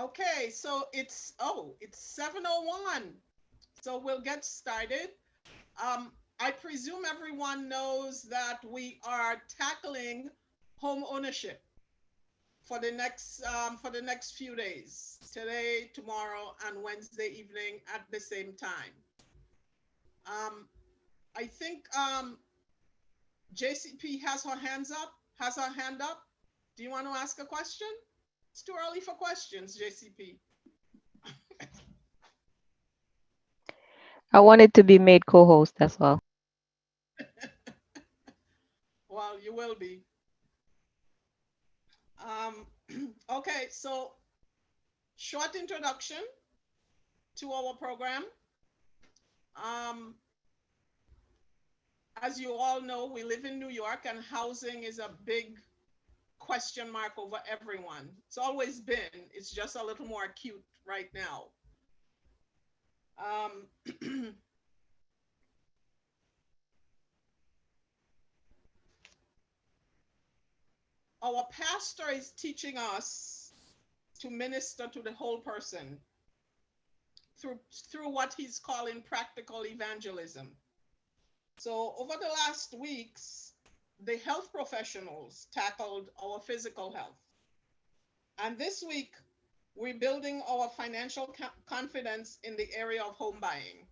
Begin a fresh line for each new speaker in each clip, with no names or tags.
Okay, so it's 7:01. So we'll get started. I presume everyone knows that we are tackling home ownership for the next few days, today, tomorrow, and Wednesday evening at the same time. Um, I think JCP has her hand up. Do you want to ask a question? It's too early for questions, JCP.
I wanted to be made co-host, that's all.
Well, you will be. Um, okay, so short introduction to our program. Um, as you all know, we live in New York and housing is a big question mark over everyone. It's always been, it's just a little more acute right now. Um, our pastor is teaching us to minister to the whole person through what he's calling practical evangelism. So over the last weeks, the health professionals tackled our physical health. And this week, we're building our financial confidence in the area of home buying.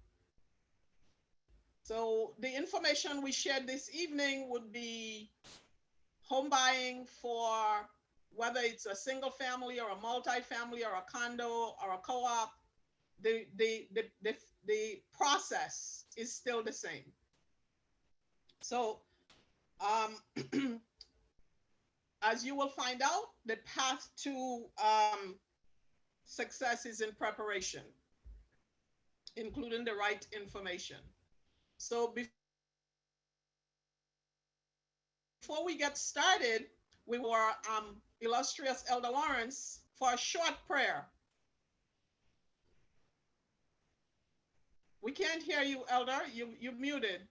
So the information we shared this evening would be home buying for whether it's a single family or a multi-family or a condo or a co-op. The process is still the same. So as you will find out, the path to success is in preparation, including the right information. So before we get started, we will illustrious Elder Lawrence for a short prayer. We can't hear you, Elder. You muted.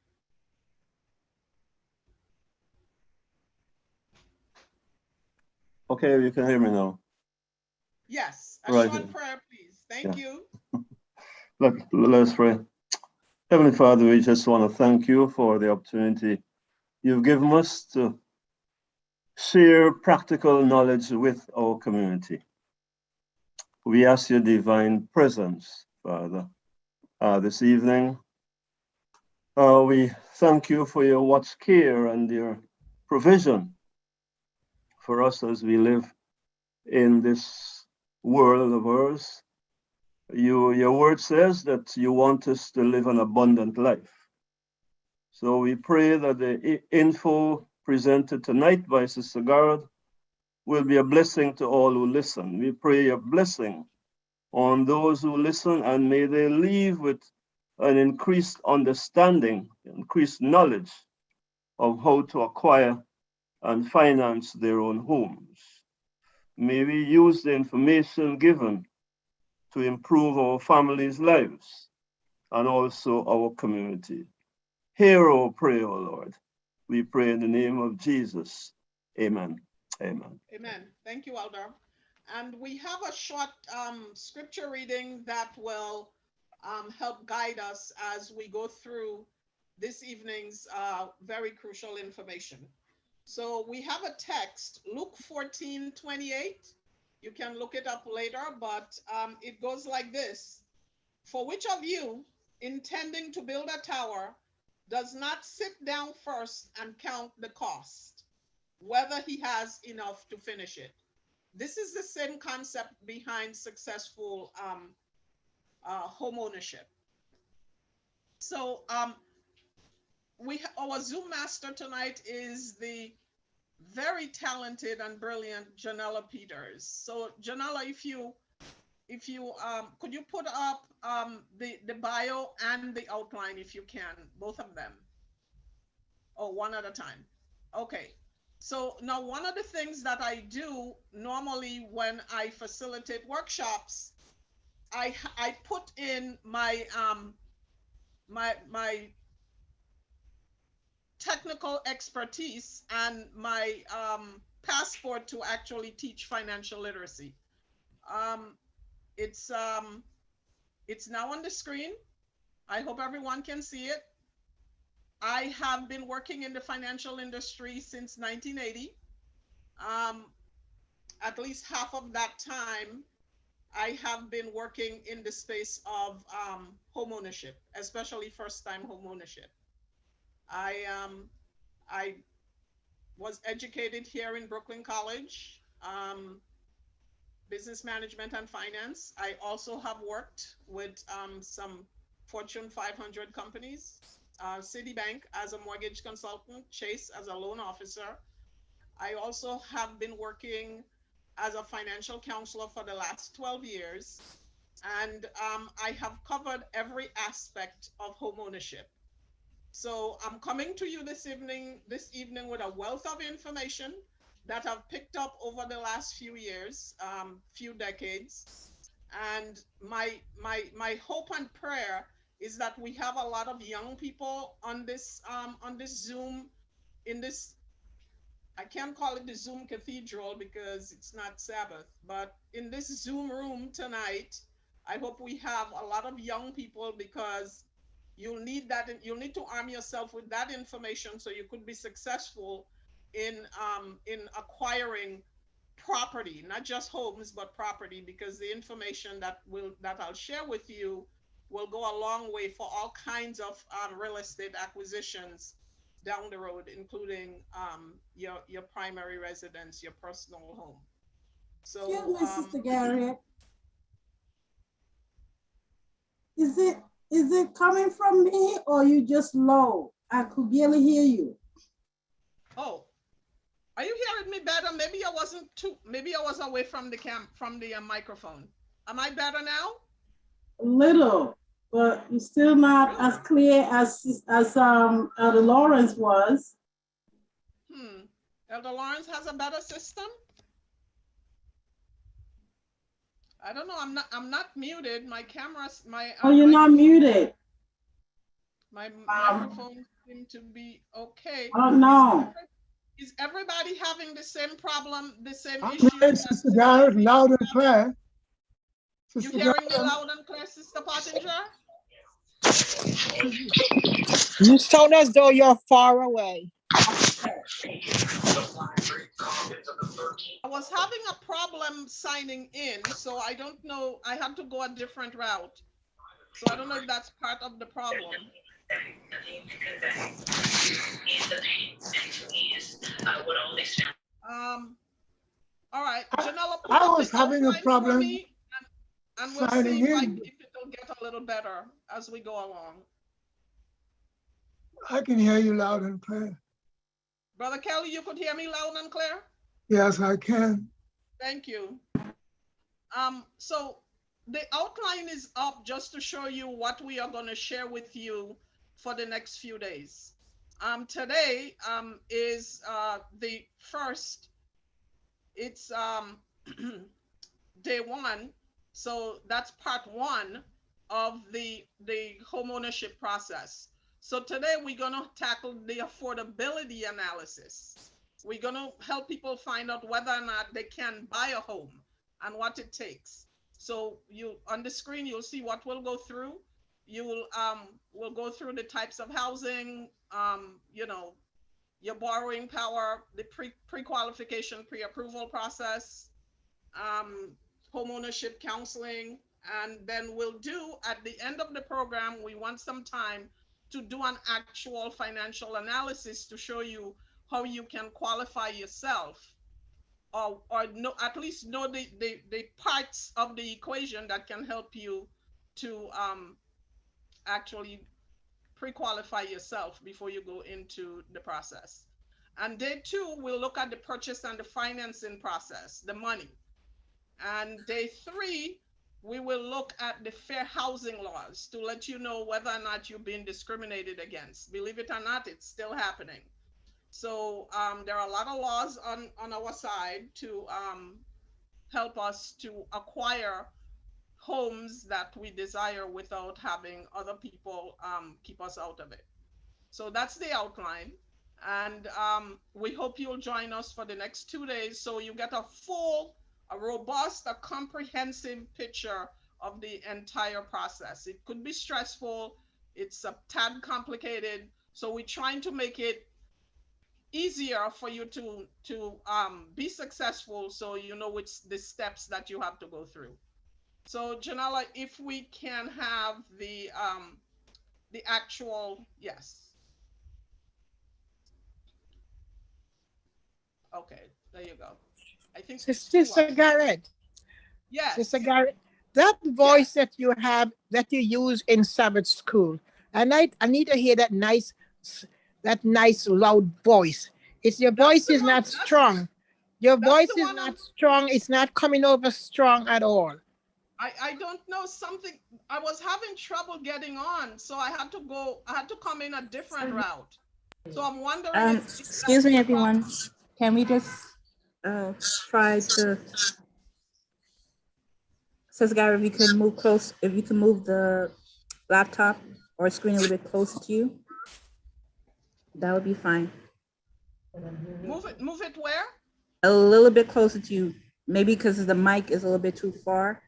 Okay, you can hear me now.
Yes, a
Right.
short prayer, please. Thank
Yeah.
you.
Let's pray. Heavenly Father, we just want to thank you for the opportunity you've given us to share practical knowledge with our community. We ask your divine presence, Father, this evening. We thank you for your watch care and your provision for us as we live in this world of ours. Your word says that you want us to live an abundant life. So we pray that the info presented tonight by Sister Garrett will be a blessing to all who listen. We pray a blessing on those who listen, and may they leave with an increased understanding, increased knowledge of how to acquire and finance their own homes. May we use the information given to improve our families' lives and also our community. Hear our prayer, O Lord. We pray in the name of Jesus. Amen. Amen.
Amen. Thank you, Elder. And we have a short scripture reading that will help guide us as we go through this evening's very crucial information. So we have a text, Luke 14:28. You can look it up later, but it goes like this. For which of you, intending to build a tower, does not sit down first and count the cost, whether he has enough to finish it? This is the same concept behind successful home ownership. So our Zoom master tonight is the very talented and brilliant Janella Peters. So Janella, if you could you put up the bio and the outline if you can, both of them. Oh, one at a time. Okay. So now one of the things that I do normally when I facilitate workshops, I put in my technical expertise and my passport to actually teach financial literacy. It's now on the screen. I hope everyone can see it. I have been working in the financial industry since 1980. Um, at least half of that time, I have been working in the space of home ownership, especially first-time home ownership. I was educated here in Brooklyn College, business management and finance. I also have worked with some Fortune 500 companies, Citibank as a mortgage consultant, Chase as a loan officer. I also have been working as a financial counselor for the last 12 years. And I have covered every aspect of home ownership. So I'm coming to you this evening with a wealth of information that I've picked up over the last few years, few decades. And my hope and prayer is that we have a lot of young people on this Zoom, in this, I can't call it the Zoom cathedral because it's not Sabbath, but in this Zoom room tonight, I hope we have a lot of young people, because you'll need that, and you'll need to arm yourself with that information so you could be successful in acquiring property, not just homes, but property, because the information that I'll share with you will go a long way for all kinds of real estate acquisitions down the road, including your primary residence, your personal home.
Excuse
So
me, Sister Garrett. Is it coming from me or you just low? I could barely hear you.
oh, are you hearing me better? Maybe I was away from the microphone. Am I better now?
A little, but you're still not
Really?
as clear as Elder Lawrence was.
Elder Lawrence has a better system. I don't know. I'm not muted. My cameras, my
Oh, you're not muted.
my microphone seems to be okay.
I don't know.
Is everybody having the same problem, the same
I'm
issue?
hearing Sister Garrett loud and clear.
You
Sister
hearing me
Garrett,
loud and clear, Sister Pottinger?
You sound as though you're far away.
I was having a problem signing in, so I don't know. I had to go a different route. So I don't know if that's part of the problem. All right, Janella, put
I
up
was
the
having a
outline for
problem
me, and we'll see
signing in.
if it'll get a little better as we go along.
I can hear you loud and clear.
Brother Kelly, you could hear me loud and clear?
Yes, I can.
Thank you. So the outline is up just to show you what we are going to share with you for the next few days. Today is the first. It's day one, so that's part one of the home ownership process. So today we're going to tackle the affordability analysis. We're going to help people find out whether or not they can buy a home and what it takes. So you, on the screen, you'll see what we'll go through. You will we'll go through the types of housing, your borrowing power, the pre-qualification, pre-approval process, home ownership counseling, and then we'll do, at the end of the program, we want some time to do an actual financial analysis to show you how you can qualify yourself, or know, at least know the parts of the equation that can help you to actually pre-qualify yourself before you go into the process. And day two, we'll look at the purchase and the financing process, the money. And day three, we will look at the fair housing laws to let you know whether or not you're being discriminated against. Believe it or not, it's still happening. So there are a lot of laws on our side to help us to acquire homes that we desire without having other people keep us out of it. So that's the outline. And we hope you'll join us for the next 2 days so you get a full a robust, a comprehensive picture of the entire process. It could be stressful, it's a tad complicated, so we're trying to make it easier for you to be successful, so you know which the steps that you have to go through. So Janella, if we can have the actual, yes. Okay, there you go. I think it's two
Sister
up.
Garrett, Sister
Yes,
Garrett, that
yes.
voice that you have, that you use in Sabbath school, I need to hear that nice loud voice. It's your
That's
voice
the
is
one.
not strong. Your
That's the
voice is
one
not strong. It's not coming over strong at all.
I don't know something. I was having trouble getting on, so I had to come in a different route. So I'm wondering if
Excuse
that's
me,
the problem.
everyone. Can we just try to, says Gary, if you could move close, if you can move the laptop or screen a little bit closer to you, that would be fine.
Move it where?
A little bit closer to you, maybe because the mic is a little bit too far,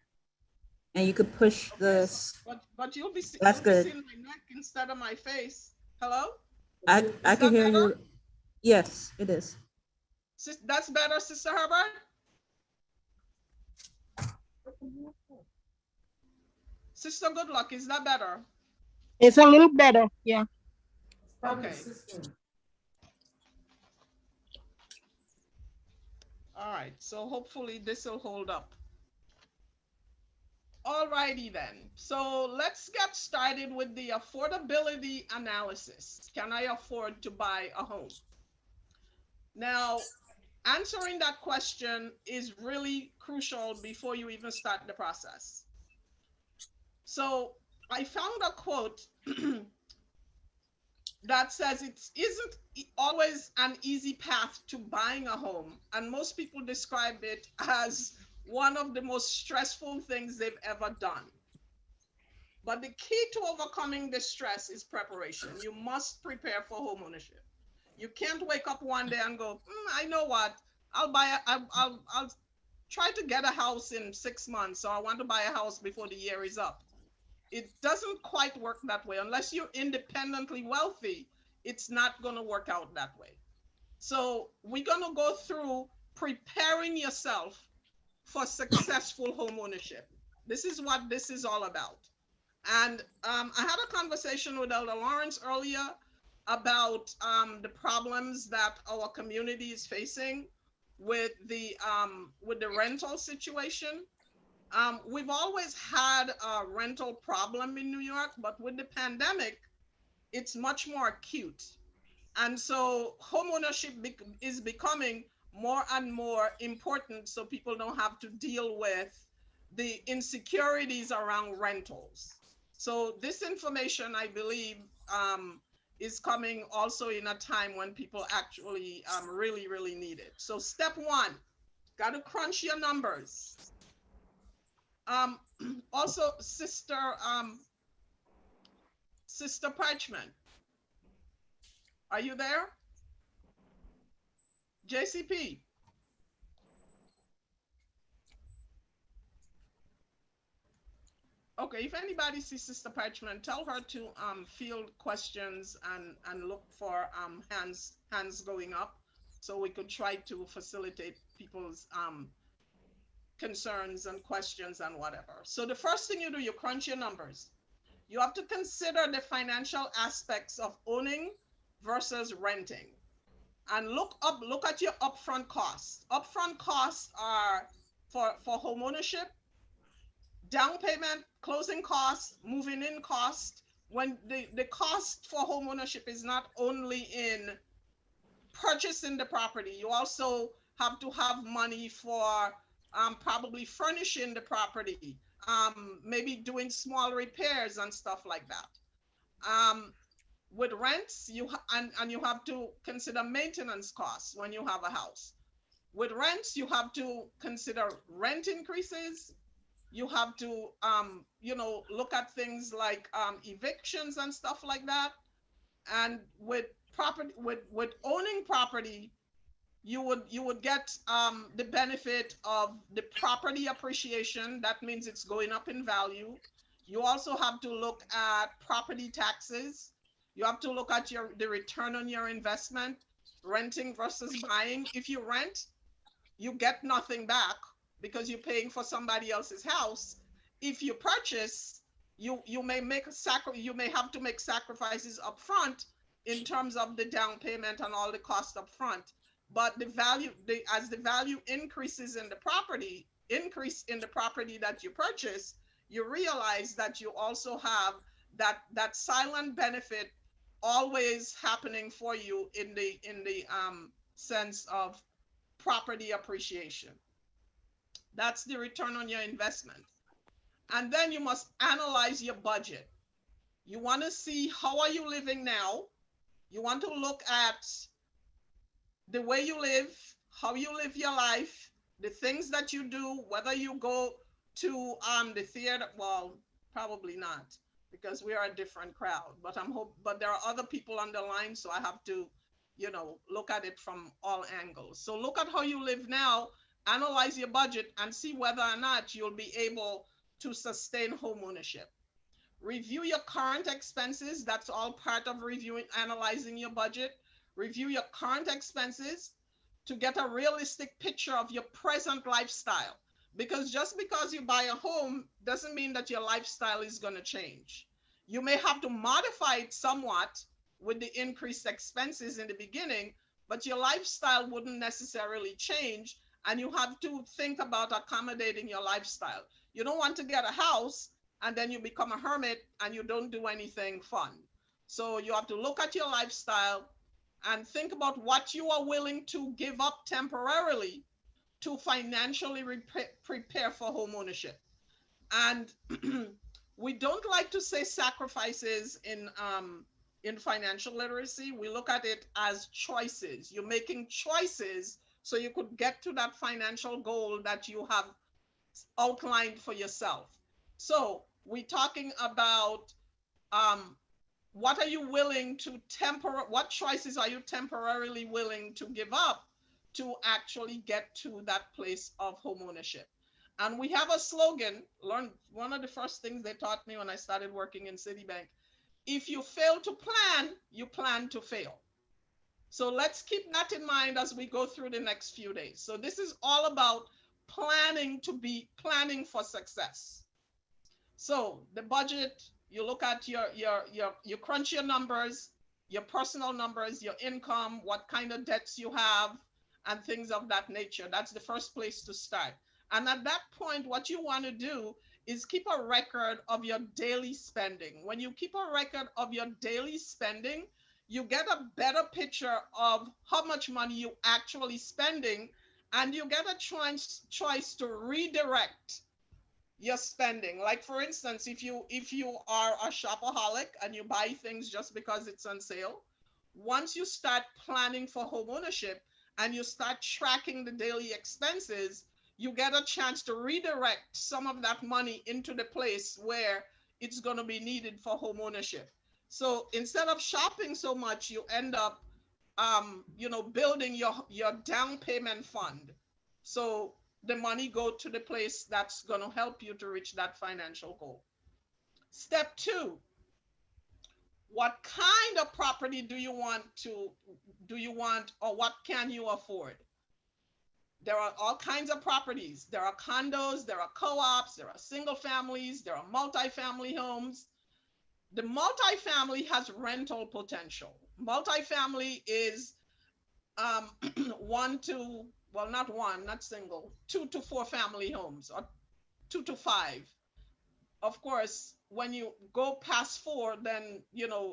and you could push
Okay,
this.
but you'll be
That's good.
seeing my neck instead of my face. Hello?
I
Is
can
that
hear
better?
you. Yes, it is.
That's better, Sister Herbert? Sister Good Luck, is that better?
It's a little better. Yeah.
Okay. All right, so hopefully this will hold up. Alrighty then. So let's get started with the affordability analysis. Can I afford to buy a home? Now, answering that question is really crucial before you even start the process. So I found a quote that says it isn't always an easy path to buying a home, and most people describe it as one of the most stressful things they've ever done. But the key to overcoming this stress is preparation. You must prepare for home ownership. You can't wake up one day and go, I know what, I'll try to get a house in 6 months, or I want to buy a house before the year is up. It doesn't quite work that way. Unless you're independently wealthy, it's not going to work out that way. So we're going to go through preparing yourself for successful home ownership. This is what this is all about. And I had a conversation with Elder Lawrence earlier about the problems that our community is facing with the rental situation. We've always had a rental problem in New York, but with the pandemic, it's much more acute. And so homeownership is becoming more and more important, so people don't have to deal with the insecurities around rentals. So this information, I believe, is coming also in a time when people actually really, really need it. So step one, got to crunch your numbers. Also, Sister Parchment, are you there? JCP. Okay, if anybody sees Sister Parchment, tell her to field questions and look for hands going up, so we could try to facilitate people's concerns and questions and whatever. So the first thing you do, you crunch your numbers. You have to consider the financial aspects of owning versus renting. And look at your upfront costs. Upfront costs are for home ownership, down payment, closing costs, moving in cost. When the cost for home ownership is not only in purchasing the property, you also have to have money for probably furnishing the property, maybe doing small repairs and stuff like that. With rents, and you have to consider maintenance costs when you have a house. With rents, you have to consider rent increases. You have to look at things like evictions and stuff like that. And with owning property, you would get the benefit of the property appreciation. That means it's going up in value. You also have to look at property taxes. You have to look at the return on your investment, renting versus buying. If you rent, you get nothing back because you're paying for somebody else's house. If you purchase, you may you may have to make sacrifices up front in terms of the down payment and all the cost up front. But the value, as the value increase in the property that you purchase, you realize that you also have that silent benefit always happening for you in the sense of property appreciation. That's the return on your investment. And then you must analyze your budget. You want to see how are you living now. You want to look at the way you live, how you live your life, the things that you do, whether you go to the theater. Well, probably not, because we are a different crowd. But there are other people on the line, so I have to, look at it from all angles. So look at how you live now, analyze your budget, and see whether or not you'll be able to sustain home ownership. Review your current expenses. That's all part of reviewing, analyzing your budget. Review your current expenses to get a realistic picture of your present lifestyle. Because just because you buy a home doesn't mean that your lifestyle is going to change. You may have to modify it somewhat with the increased expenses in the beginning, but your lifestyle wouldn't necessarily change. And you have to think about accommodating your lifestyle. You don't want to get a house and then you become a hermit and you don't do anything fun. So you have to look at your lifestyle and think about what you are willing to give up temporarily to financially prepare for home ownership. And we don't like to say sacrifices in financial literacy. We look at it as choices. You're making choices so you could get to that financial goal that you have outlined for yourself. So we're talking about what are you willing to what choices are you temporarily willing to give up to actually get to that place of home ownership. And we have a slogan. One of the first things they taught me when I started working in Citibank: if you fail to plan, you plan to fail. So let's keep that in mind as we go through the next few days. So this is all about planning for success. So the budget, you look at you crunch your numbers, your personal numbers, your income, what kind of debts you have, and things of that nature. That's the first place to start. And at that point, what you want to do is keep a record of your daily spending. When you keep a record of your daily spending, you get a better picture of how much money you actually spending, and you get a choice to redirect your spending. Like for instance, if you are a shopaholic and you buy things just because it's on sale, once you start planning for home ownership and you start tracking the daily expenses, you get a chance to redirect some of that money into the place where it's going to be needed for home ownership. So instead of shopping so much, you end up building your down payment fund. So the money go to the place that's going to help you to reach that financial goal. Step 2, what kind of property do you want, or what can you afford? There are all kinds of properties. There are condos, there are co-ops, there are single families, there are multifamily homes. The multifamily has rental potential. Multifamily is two to four family homes, or 2 to 5. Of course, when you go past 4, then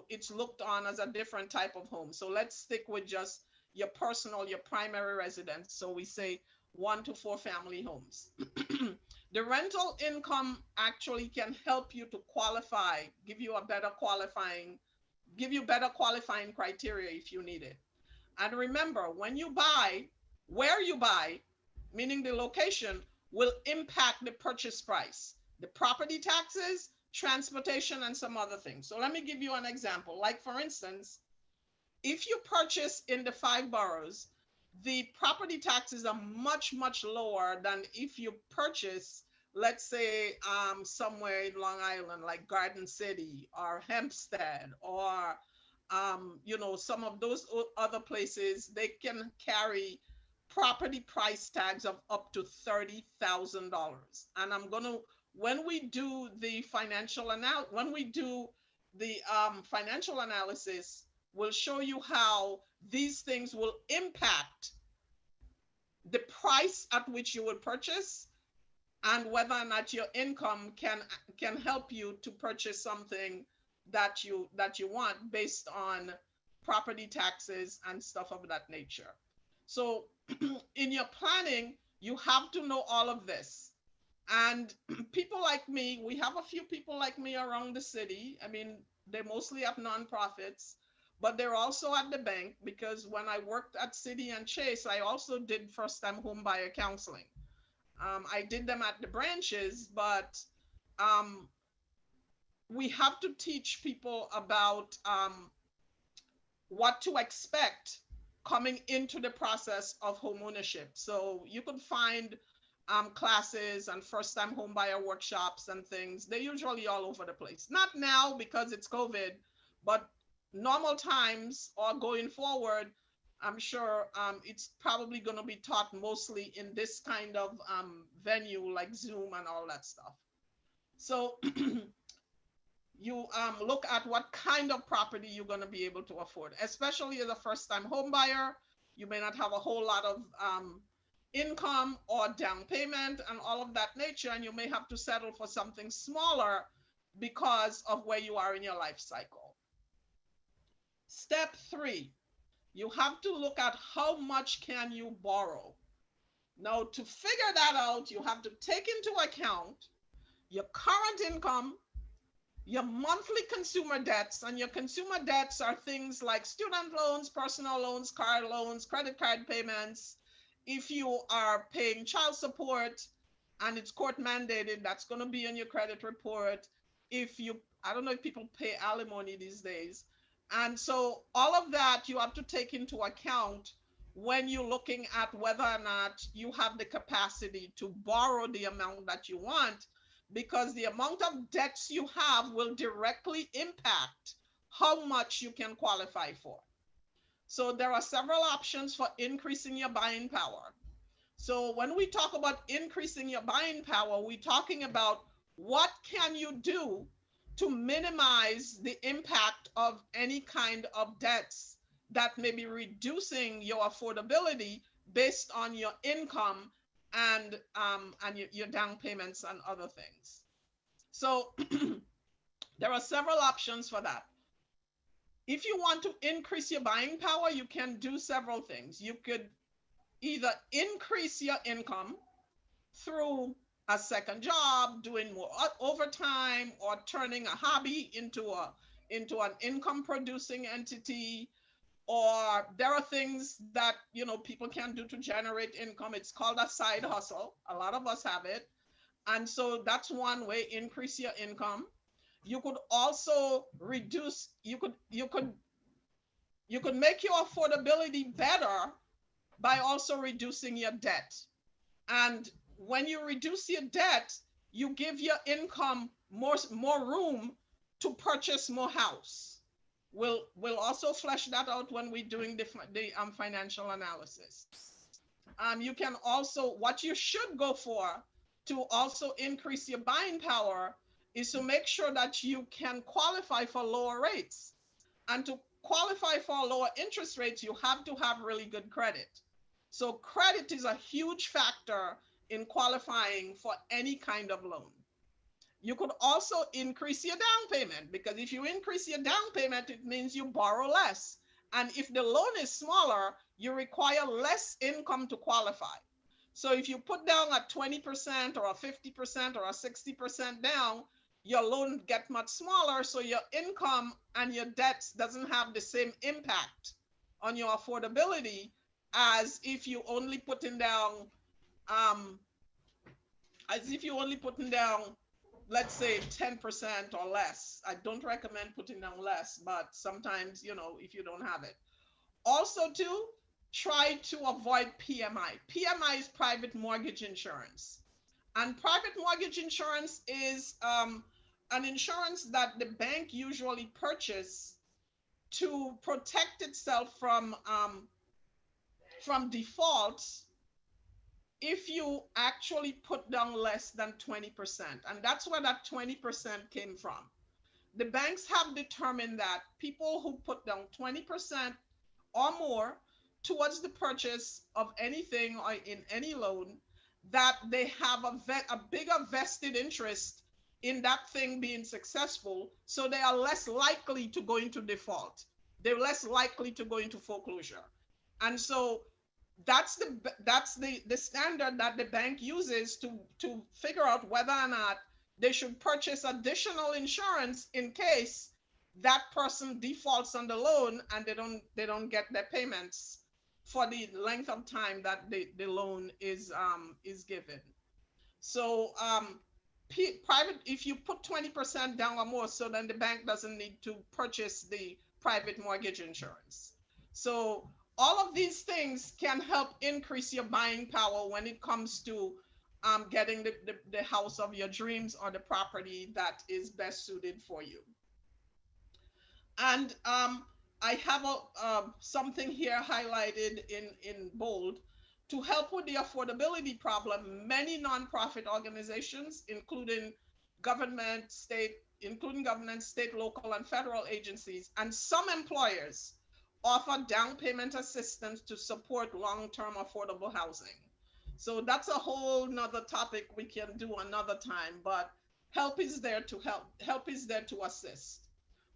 it's looked on as a different type of home. So let's stick with just your primary residence. So we say 1 to 4 family homes. The rental income actually can help you to qualify, give you better qualifying criteria if you need it. And remember, when you buy, where you buy, meaning the location, will impact the purchase price, the property taxes, transportation, and some other things. So let me give you an example. Like for instance, if you purchase in the 5 boroughs, the property taxes are much, much lower than if you purchase, let's say, somewhere in Long Island, like Garden City or Hempstead, or, some of those other places. They can carry property price tags of up to $30,000. And when we do the financial analysis, we'll show you how these things will impact the price at which you will purchase, and whether or not your income can help you to purchase something that you want based on property taxes and stuff of that nature. So in your planning, you have to know all of this. And people like me, we have a few people like me around the city. I mean, they mostly have nonprofits, but they're also at the bank, because when I worked at City and Chase, I also did first-time home buyer counseling. I did them at the branches, but we have to teach people about what to expect coming into the process of home ownership. So you could find classes and first-time home buyer workshops and things. They're usually all over the place. Not now because it's COVID, but normal times or going forward, I'm sure it's probably going to be taught mostly in this kind of venue like Zoom and all that stuff. So you look at what kind of property you're going to be able to afford, especially as a first-time home buyer. You may not have a whole lot of income or down payment and all of that nature, and you may have to settle for something smaller because of where you are in your life cycle. Step 3, you have to look at how much can you borrow. Now, to figure that out, you have to take into account your current income, your monthly consumer debts, and your consumer debts are things like student loans, personal loans, car loans, credit card payments. If you are paying child support and it's court mandated, that's going to be on your credit report. I don't know if people pay alimony these days. And so all of that you have to take into account when you're looking at whether or not you have the capacity to borrow the amount that you want, because the amount of debts you have will directly impact how much you can qualify for. So there are several options for increasing your buying power. So when we talk about increasing your buying power, we're talking about what can you do to minimize the impact of any kind of debts that may be reducing your affordability based on your income and your down payments and other things. So there are several options for that. If you want to increase your buying power, you can do several things. You could either increase your income through a second job, doing more overtime, or turning a hobby into an income producing entity. Or there are things that people can do to generate income. It's called a side hustle. A lot of us have it. And so that's one way, increase your income. You could also reduce, you could make your affordability better by also reducing your debt. And when you reduce your debt, you give your income more room to purchase more house. We'll also flesh that out when we're doing the financial analysis. You can also, what you should go for to also increase your buying power is to make sure that you can qualify for lower rates. And to qualify for lower interest rates, you have to have really good credit. So credit is a huge factor in qualifying for any kind of loan. You could also increase your down payment, because if you increase your down payment, it means you borrow less. And if the loan is smaller, you require less income to qualify. So if you put down a 20% or a 50% or a 60% down, your loan gets much smaller, so your income and your debts doesn't have the same impact on your affordability as if you only putting down, let's say 10% or less. I don't recommend putting down less, but sometimes, if you don't have it. Also too, try to avoid PMI. PMI is private mortgage insurance. And private mortgage insurance is an insurance that the bank usually purchase to protect itself from defaults if you actually put down less than 20%. And that's where that 20% came from. The banks have determined that people who put down 20% or more towards the purchase of anything or in any loan, that they have a bigger vested interest in that thing being successful, so they are less likely to go into default. They're less likely to go into foreclosure. And so that's the standard that the bank uses to figure out whether or not they should purchase additional insurance in case that person defaults on the loan and they don't get their payments for the length of time that the loan is given. So private, if you put 20% down or more, so then the bank doesn't need to purchase the private mortgage insurance. So all of these things can help increase your buying power when it comes to getting the house of your dreams or the property that is best suited for you. And I have something here highlighted in bold. To help with the affordability problem, many nonprofit organizations, including government, state, local, and federal agencies, and some employers offer down payment assistance to support long-term affordable housing. So that's a whole nother topic we can do another time, but help is there to help. Help is there to assist.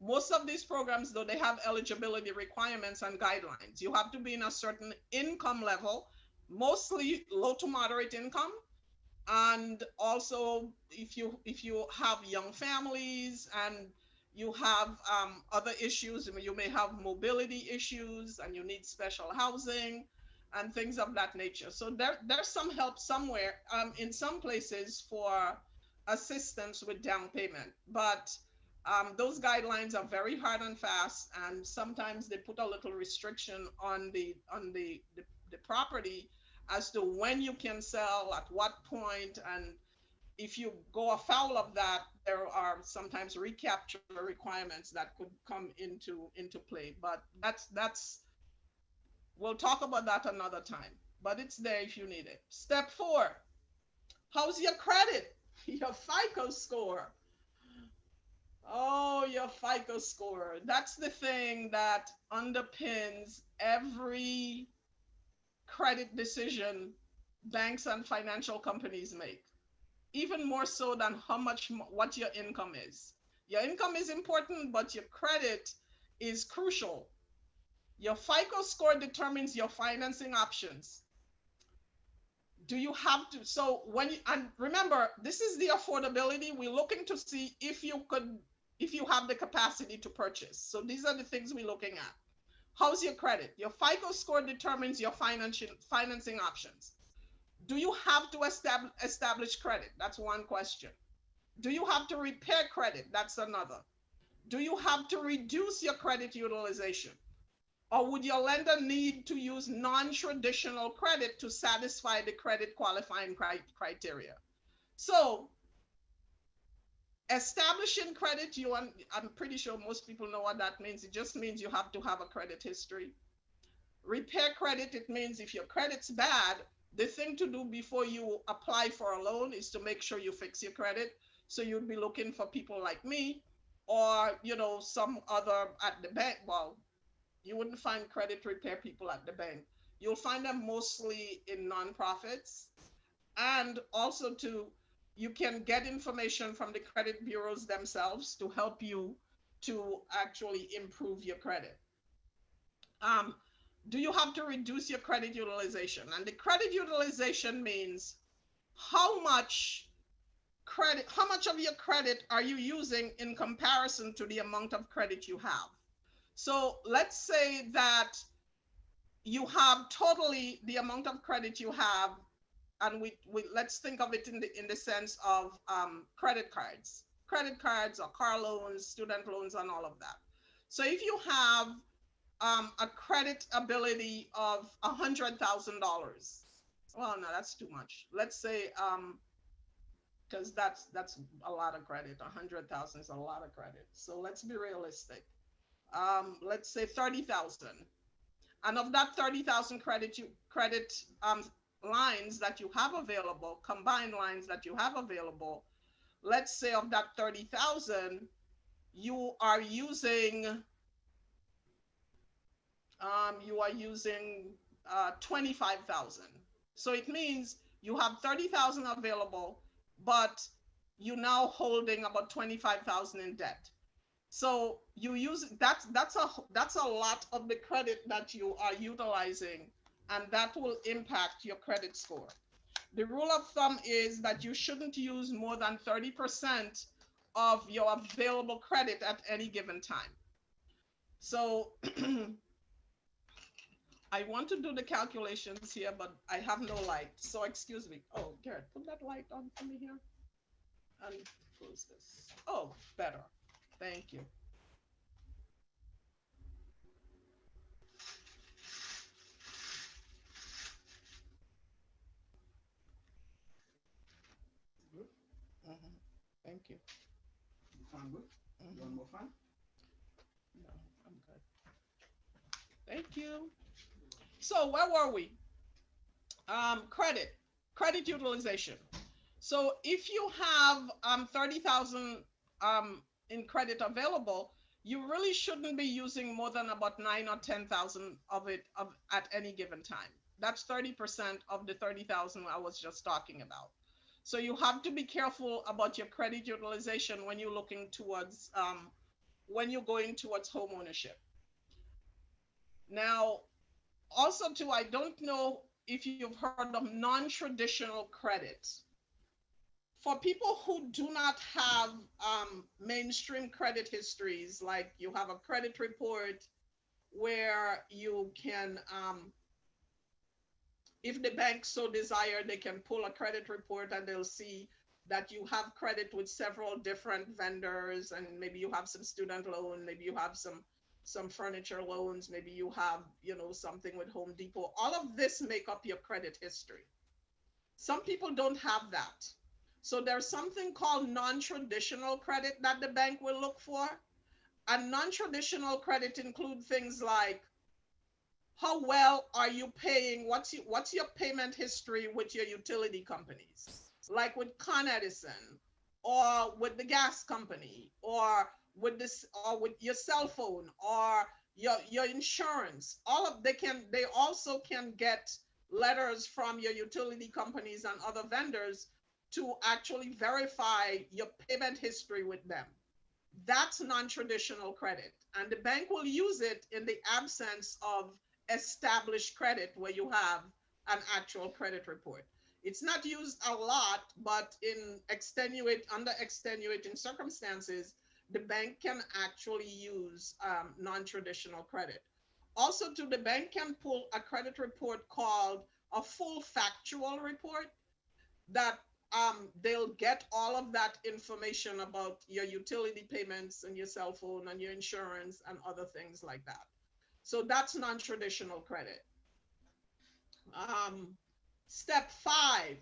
Most of these programs, though, they have eligibility requirements and guidelines. You have to be in a certain income level, mostly low to moderate income. And also, if you have young families and you have other issues, you may have mobility issues and you need special housing and things of that nature. So there's some help somewhere in some places for assistance with down payment, but those guidelines are very hard and fast, and sometimes they put a little restriction on the property as to when you can sell, at what point, and if you go afoul of that, there are sometimes recapture requirements that could come into play. But that's we'll talk about that another time. But it's there if you need it. Step 4. How's your credit? Your FICO score. Oh, your FICO score. That's the thing that underpins every credit decision banks and financial companies make, even more so than what your income is. Your income is important, but your credit is crucial. Your FICO score determines your financing options. Do you have to, so and remember, this is the affordability. We're looking to see if you have the capacity to purchase. So these are the things we're looking at. How's your credit? Your FICO score determines your financing options. Do you have to establish credit? That's one question. Do you have to repair credit? That's another. Do you have to reduce your credit utilization? Or would your lender need to use non-traditional credit to satisfy the credit qualifying criteria? So establishing credit, I'm pretty sure most people know what that means. It just means you have to have a credit history. Repair credit, it means if your credit's bad, the thing to do before you apply for a loan is to make sure you fix your credit. So you'd be looking for people like me, or some other at the bank. Well, you wouldn't find credit repair people at the bank. You'll find them mostly in nonprofits, and also you can get information from the credit bureaus themselves to help you to actually improve your credit. Do you have to reduce your credit utilization? And the credit utilization means how much of your credit are you using in comparison to the amount of credit you have? So let's say that you have totally the amount of credit you have, and we let's think of it in the sense of credit cards or car loans, student loans, and all of that. So if you have a credit ability of $100,000. Well, no, that's too much. Let's say because that's a lot of credit. 100,000 is a lot of credit. So let's be realistic. Let's say 30,000. And of that 30,000 credit lines that you have available, combined lines that you have available, let's say of that 30,000, you are using 25,000. So it means you have 30,000 available, but you now holding about 25,000 in debt. So you use that's a lot of the credit that you are utilizing, and that will impact your credit score. The rule of thumb is that you shouldn't use more than 30% of your available credit at any given time. So I want to do the calculations here, but I have no light. So excuse me. Oh, Garrett, put that light on for me here. And close this. Oh, better. Thank you. Mhm. Thank you.
Fan good? You want more fan?
No, I'm good. Thank you. So where were we? Credit utilization. So if you have 30,000 in credit available, you really shouldn't be using more than about 9 or 10,000 of it at any given time. That's 30% of the 30,000 I was just talking about. So you have to be careful about your credit utilization when you're looking towards when you're going towards home ownership. Now, also too, I don't know if you've heard of non-traditional credit. For people who do not have mainstream credit histories, like you have a credit report where you can, if the bank so desire, they can pull a credit report and they'll see that you have credit with several different vendors, and maybe you have some student loan, maybe you have some furniture loans, maybe you have, something with Home Depot. All of this make up your credit history. Some people don't have that. So there's something called non-traditional credit that the bank will look for. And non-traditional credit include things like how well are you paying? What's your payment history with your utility companies, like with Con Edison, or with the gas company, or with your cell phone, or your insurance. They also can get letters from your utility companies and other vendors to actually verify your payment history with them. That's non-traditional credit, and the bank will use it in the absence of established credit where you have an actual credit report. It's not used a lot, but under extenuating circumstances, the bank can actually use non-traditional credit. Also, too, the bank can pull a credit report called a full factual report that they'll get all of that information about your utility payments and your cell phone and your insurance and other things like that. So that's non-traditional credit. Step 5,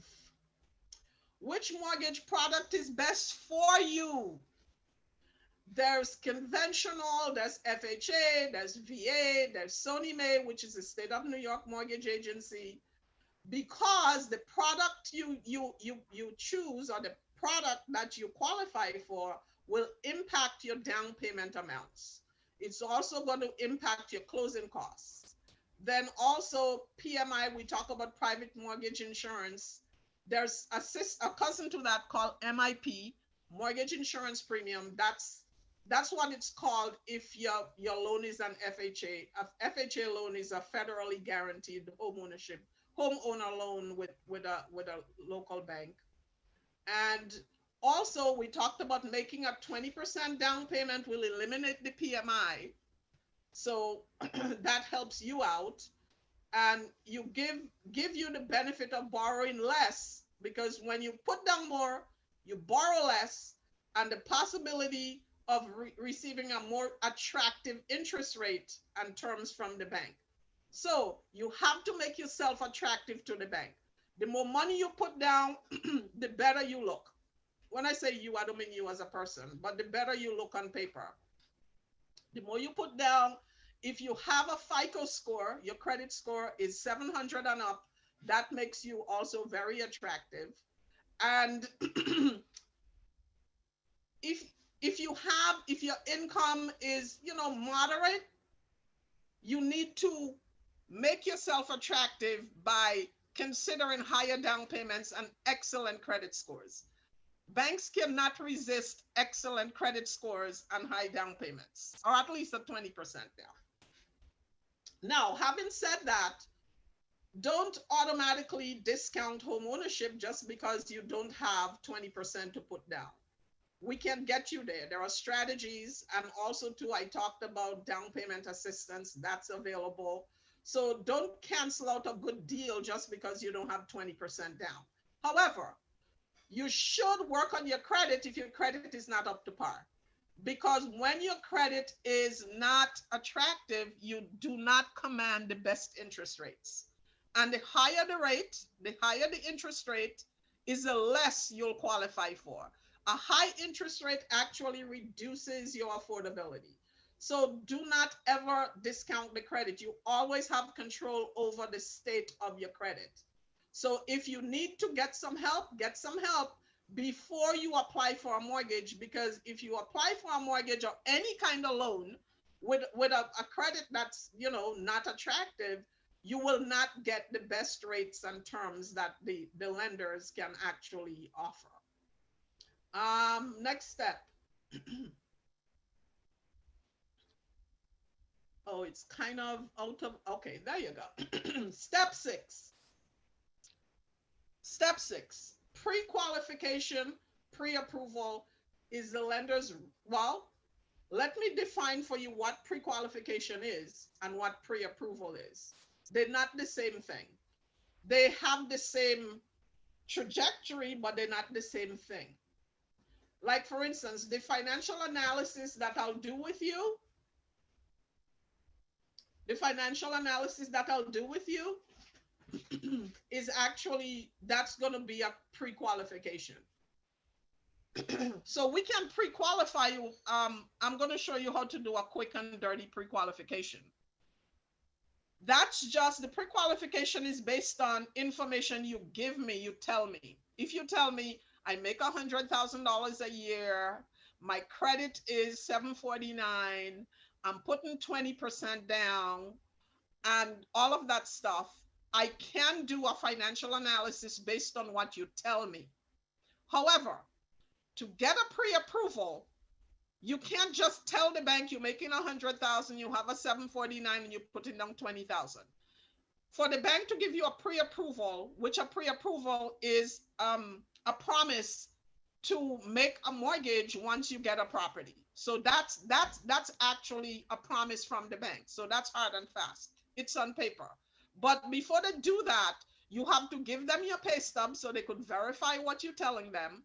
which mortgage product is best for you? There's conventional, there's FHA, there's VA, there's Sonny Mae, which is the state of New York mortgage agency. Because the product you choose, or the product that you qualify for, will impact your down payment amounts. It's also going to impact your closing costs. Then also PMI, we talk about private mortgage insurance. There's a cousin to that called MIP, mortgage insurance premium. That's what it's called if your loan is an FHA. A FHA loan is a federally guaranteed homeowner loan with a local bank. And also we talked about making a 20% down payment will eliminate the PMI. So that helps you out, and you give you the benefit of borrowing less, because when you put down more, you borrow less, and the possibility of receiving a more attractive interest rate and terms from the bank. So you have to make yourself attractive to the bank. The more money you put down, the better you look. When I say you, I don't mean you as a person, but the better you look on paper. The more you put down, if you have a FICO score, your credit score is 700 and up, that makes you also very attractive. And if if your income is, moderate, you need to make yourself attractive by considering higher down payments and excellent credit scores. Banks cannot resist excellent credit scores and high down payments, or at least a 20% down. Now, having said that, don't automatically discount home ownership just because you don't have 20% to put down. We can get you there. There are strategies, and also too, I talked about down payment assistance that's available. So don't cancel out a good deal just because you don't have 20% down. However, you should work on your credit if your credit is not up to par. Because when your credit is not attractive, you do not command the best interest rates. And the higher the rate, the higher the interest rate, is the less you'll qualify for. A high interest rate actually reduces your affordability. So do not ever discount the credit. You always have control over the state of your credit. So if you need to get some help before you apply for a mortgage, because if you apply for a mortgage or any kind of loan with a credit that's, not attractive, you will not get the best rates and terms that the lenders can actually offer. Next step. Oh, it's kind of out of, okay, there you go. Step 6. Step 6, pre-qualification, pre-approval is the lender's, well, let me define for you what pre-qualification is and what pre-approval is. They're not the same thing. They have the same trajectory, but they're not the same thing. Like, for instance, the financial analysis that I'll do with you, is actually, that's going to be a pre-qualification. So we can pre-qualify you. I'm going to show you how to do a quick and dirty pre-qualification. That's just, the pre-qualification is based on information you give me, you tell me. If you tell me I make $100,000 a year, my credit is 749, I'm putting 20% down, and all of that stuff, I can do a financial analysis based on what you tell me. However, to get a pre-approval, you can't just tell the bank you're making 100,000, you have a 749, and you're putting down 20,000. For the bank to give you a pre-approval, which a pre-approval is a promise to make a mortgage once you get a property. So that's actually a promise from the bank. So that's hard and fast. It's on paper. But before they do that, you have to give them your pay stub so they could verify what you're telling them.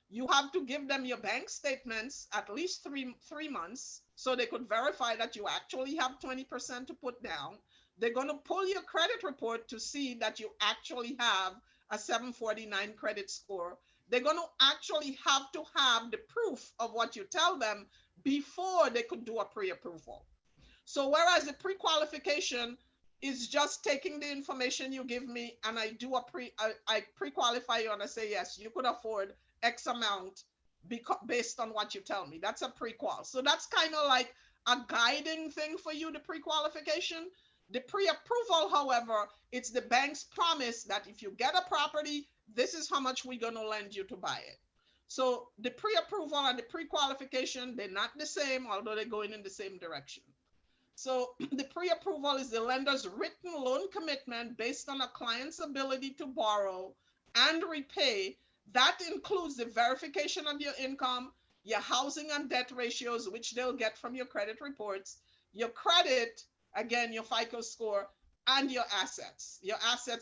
You have to give them your bank statements at least three months so they could verify that you actually have 20% to put down. They're going to pull your credit report to see that you actually have a 749 credit score. They're going to actually have to have the proof of what you tell them before they could do a pre-approval. So whereas the pre-qualification is just taking the information you give me and I do I pre-qualify you and I say, yes, you could afford X amount based on what you tell me. That's a pre-qual. So that's kind of like a guiding thing for you, the pre-qualification. The pre-approval, however, it's the bank's promise that if you get a property, this is how much we're going to lend you to buy it. So the pre-approval and the pre-qualification, they're not the same, although they're going in the same direction. So the pre-approval is the lender's written loan commitment based on a client's ability to borrow and repay. That includes the verification of your income, your housing and debt ratios, which they'll get from your credit reports, your credit, again, your FICO score, and your assets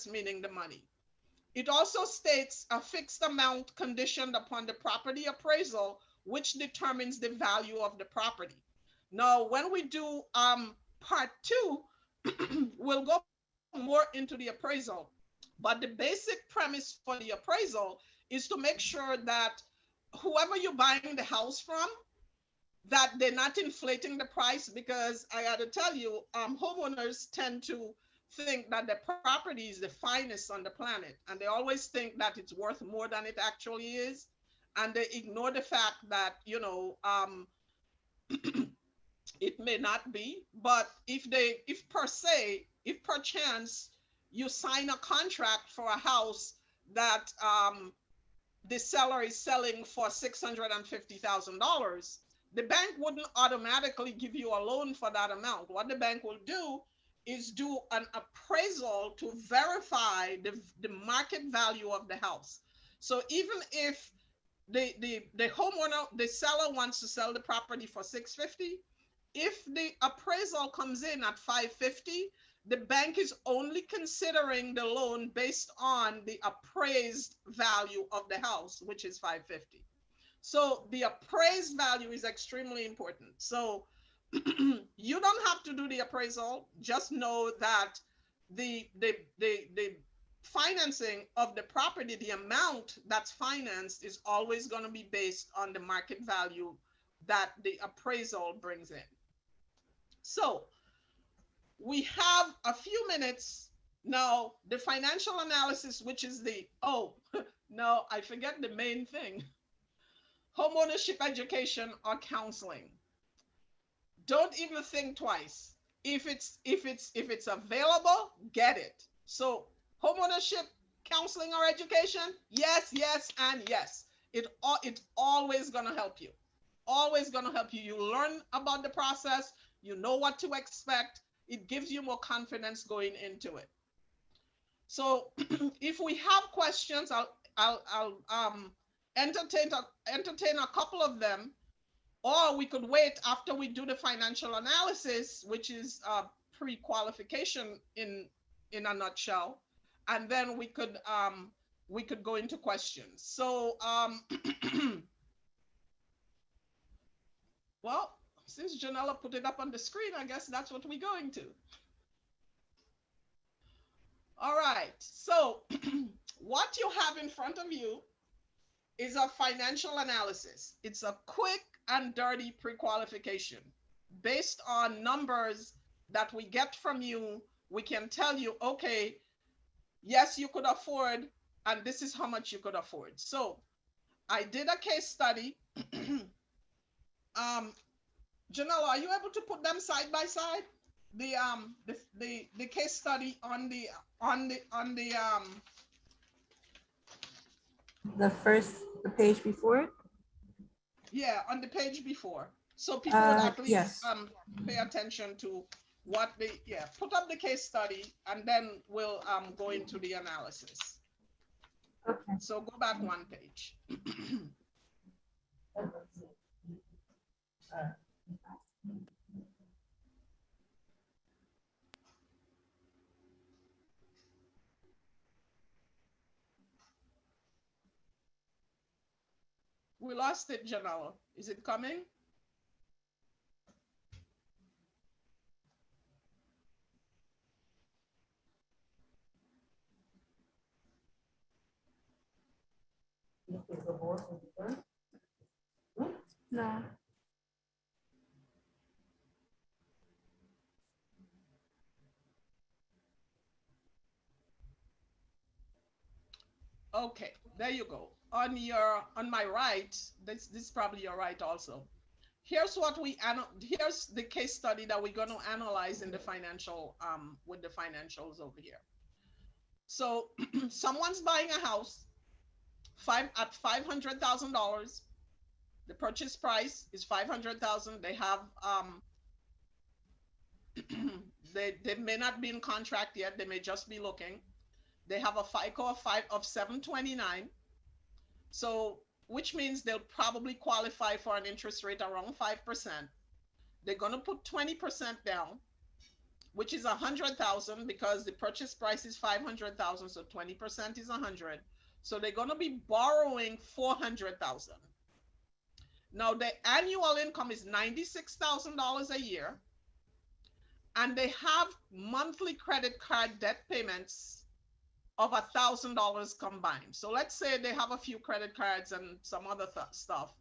meaning the money. It also states a fixed amount conditioned upon the property appraisal which determines the value of the property. Now, when we do part two, we'll go more into the appraisal. But the basic premise for the appraisal is to make sure that whoever you're buying the house from, that they're not inflating the price, because I got to tell you, homeowners tend to think that the property is the finest on the planet, and they always think that it's worth more than it actually is, and they ignore the fact that it may not be. But if perchance you sign a contract for a house that the seller is selling for $650,000, the bank wouldn't automatically give you a loan for that amount. What the bank will do is do an appraisal to verify the market value of the house. So even if the homeowner, the seller wants to sell the property for $650,000, if the appraisal comes in at $550,000, the bank is only considering the loan based on the appraised value of the house, which is $550,000. So the appraised value is extremely important. So you don't have to do the appraisal. Just know that the financing of the property, the amount that's financed, is always going to be based on the market value that the appraisal brings in. So we have a few minutes now. The financial analysis, which is no, I forget the main thing. Homeownership education or counseling. Don't even think twice. If it's available, get it. So homeownership counseling or education, yes, and yes. It's always gonna help you. Always gonna help you. You learn about the process, you know what to expect. It gives you more confidence going into it. So if we have questions, I'll entertain a couple of them, or we could wait after we do the financial analysis, which is pre-qualification in a nutshell, and then we could go into questions. So well, since Janella put it up on the screen, I guess that's what we're going to. All right, so what you have in front of you is a financial analysis. It's a quick and dirty pre-qualification. Based on numbers that we get from you, we can tell you, okay, yes, you could afford, and this is how much you could afford. So I did a case study. Janelle, are you able to put them side by side? The case study on the
The page before it.
yeah, on the page before, so people would at least
Yes.
pay attention to what put up the case study, and then we'll go into the analysis.
Okay.
So go back one page. We lost it, Janelle. Is it coming?
No.
Okay, there you go. On my right, this is probably your right also. Here's here's the case study that we're going to analyze in the financial with the financials over here. So someone's buying a house at $500,000. The purchase price is $500,000. They have they may not be in contract yet. They may just be looking. They have a FICO of 729. So which means they'll probably qualify for an interest rate around 5%. They're going to put 20% down, which is 100,000, because the purchase price is 500,000. So 20% is 100. So they're going to be borrowing 400,000. Now the annual income is $96,000 a year, and they have monthly credit card debt payments of $1,000 combined. So let's say they have a few credit cards and some other stuff,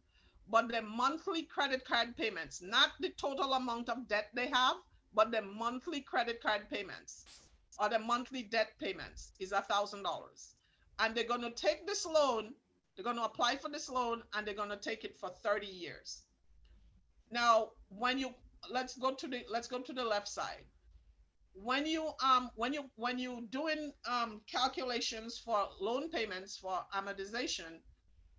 but the monthly credit card payments, not the total amount of debt they have, but the monthly credit card payments or the monthly debt payments is $1,000. And they're going to take this loan, they're going to apply for this loan, and they're going to take it for 30 years. Now, when you let's go to the left side. When you doing calculations for loan payments for amortization,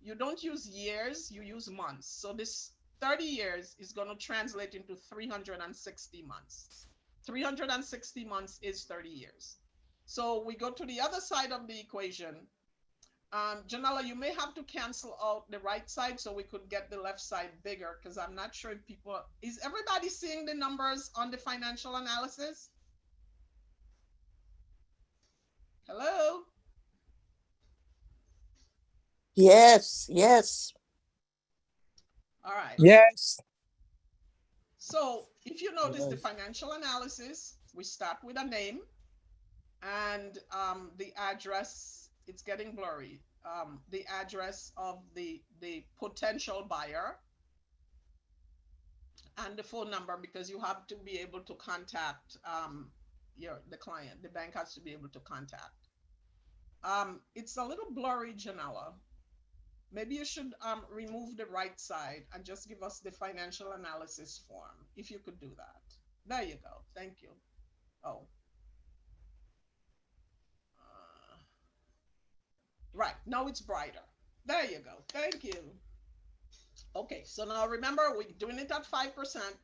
you don't use years, you use months. So this 30 years is going to translate into 360 months. 360 months is 30 years. So we go to the other side of the equation. Janella, you may have to cancel out the right side so we could get the left side bigger, because I'm not sure if is everybody seeing the numbers on the financial analysis? Hello?
Yes, yes.
All right.
Yes.
So if you notice the financial analysis, we start with a name and the address. It's getting blurry. The address of the potential buyer and the phone number, because you have to be able to contact the client. The bank has to be able to contact. It's a little blurry, Janella. Maybe you should remove the right side and just give us the financial analysis form, if you could do that. There you go. Thank you. Oh. Right. Now it's brighter. There you go. Thank you. Okay. So now remember, we're doing it at 5%.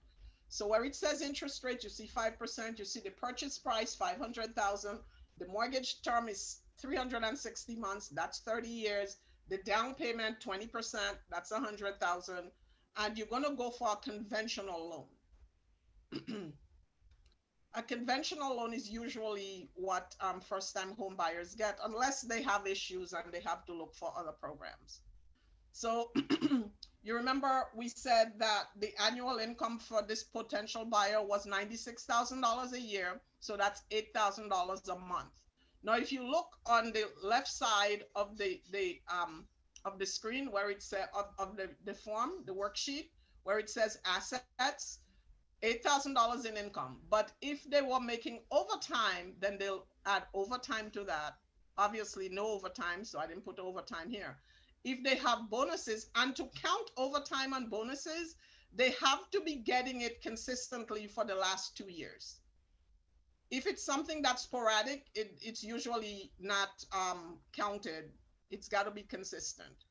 So where it says interest rate, you see 5%. You see the purchase price, 500,000. The mortgage term is 360 months. That's 30 years. The down payment, 20%, that's 100,000. And you're going to go for a conventional loan. A conventional loan is usually what first-time home buyers get, unless they have issues and they have to look for other programs. So you remember we said that the annual income for this potential buyer was $96,000 a year. So that's $8,000 a month. Now, if you look on the left side of the screen where it says of the form, the worksheet, where it says assets, $8,000 in income. But if they were making overtime, then they'll add overtime to that. Obviously, no overtime, so I didn't put overtime here. If they have bonuses, and to count overtime and bonuses, they have to be getting it consistently for the last 2 years. If it's something that's sporadic, it's usually not counted. It's got to be consistent.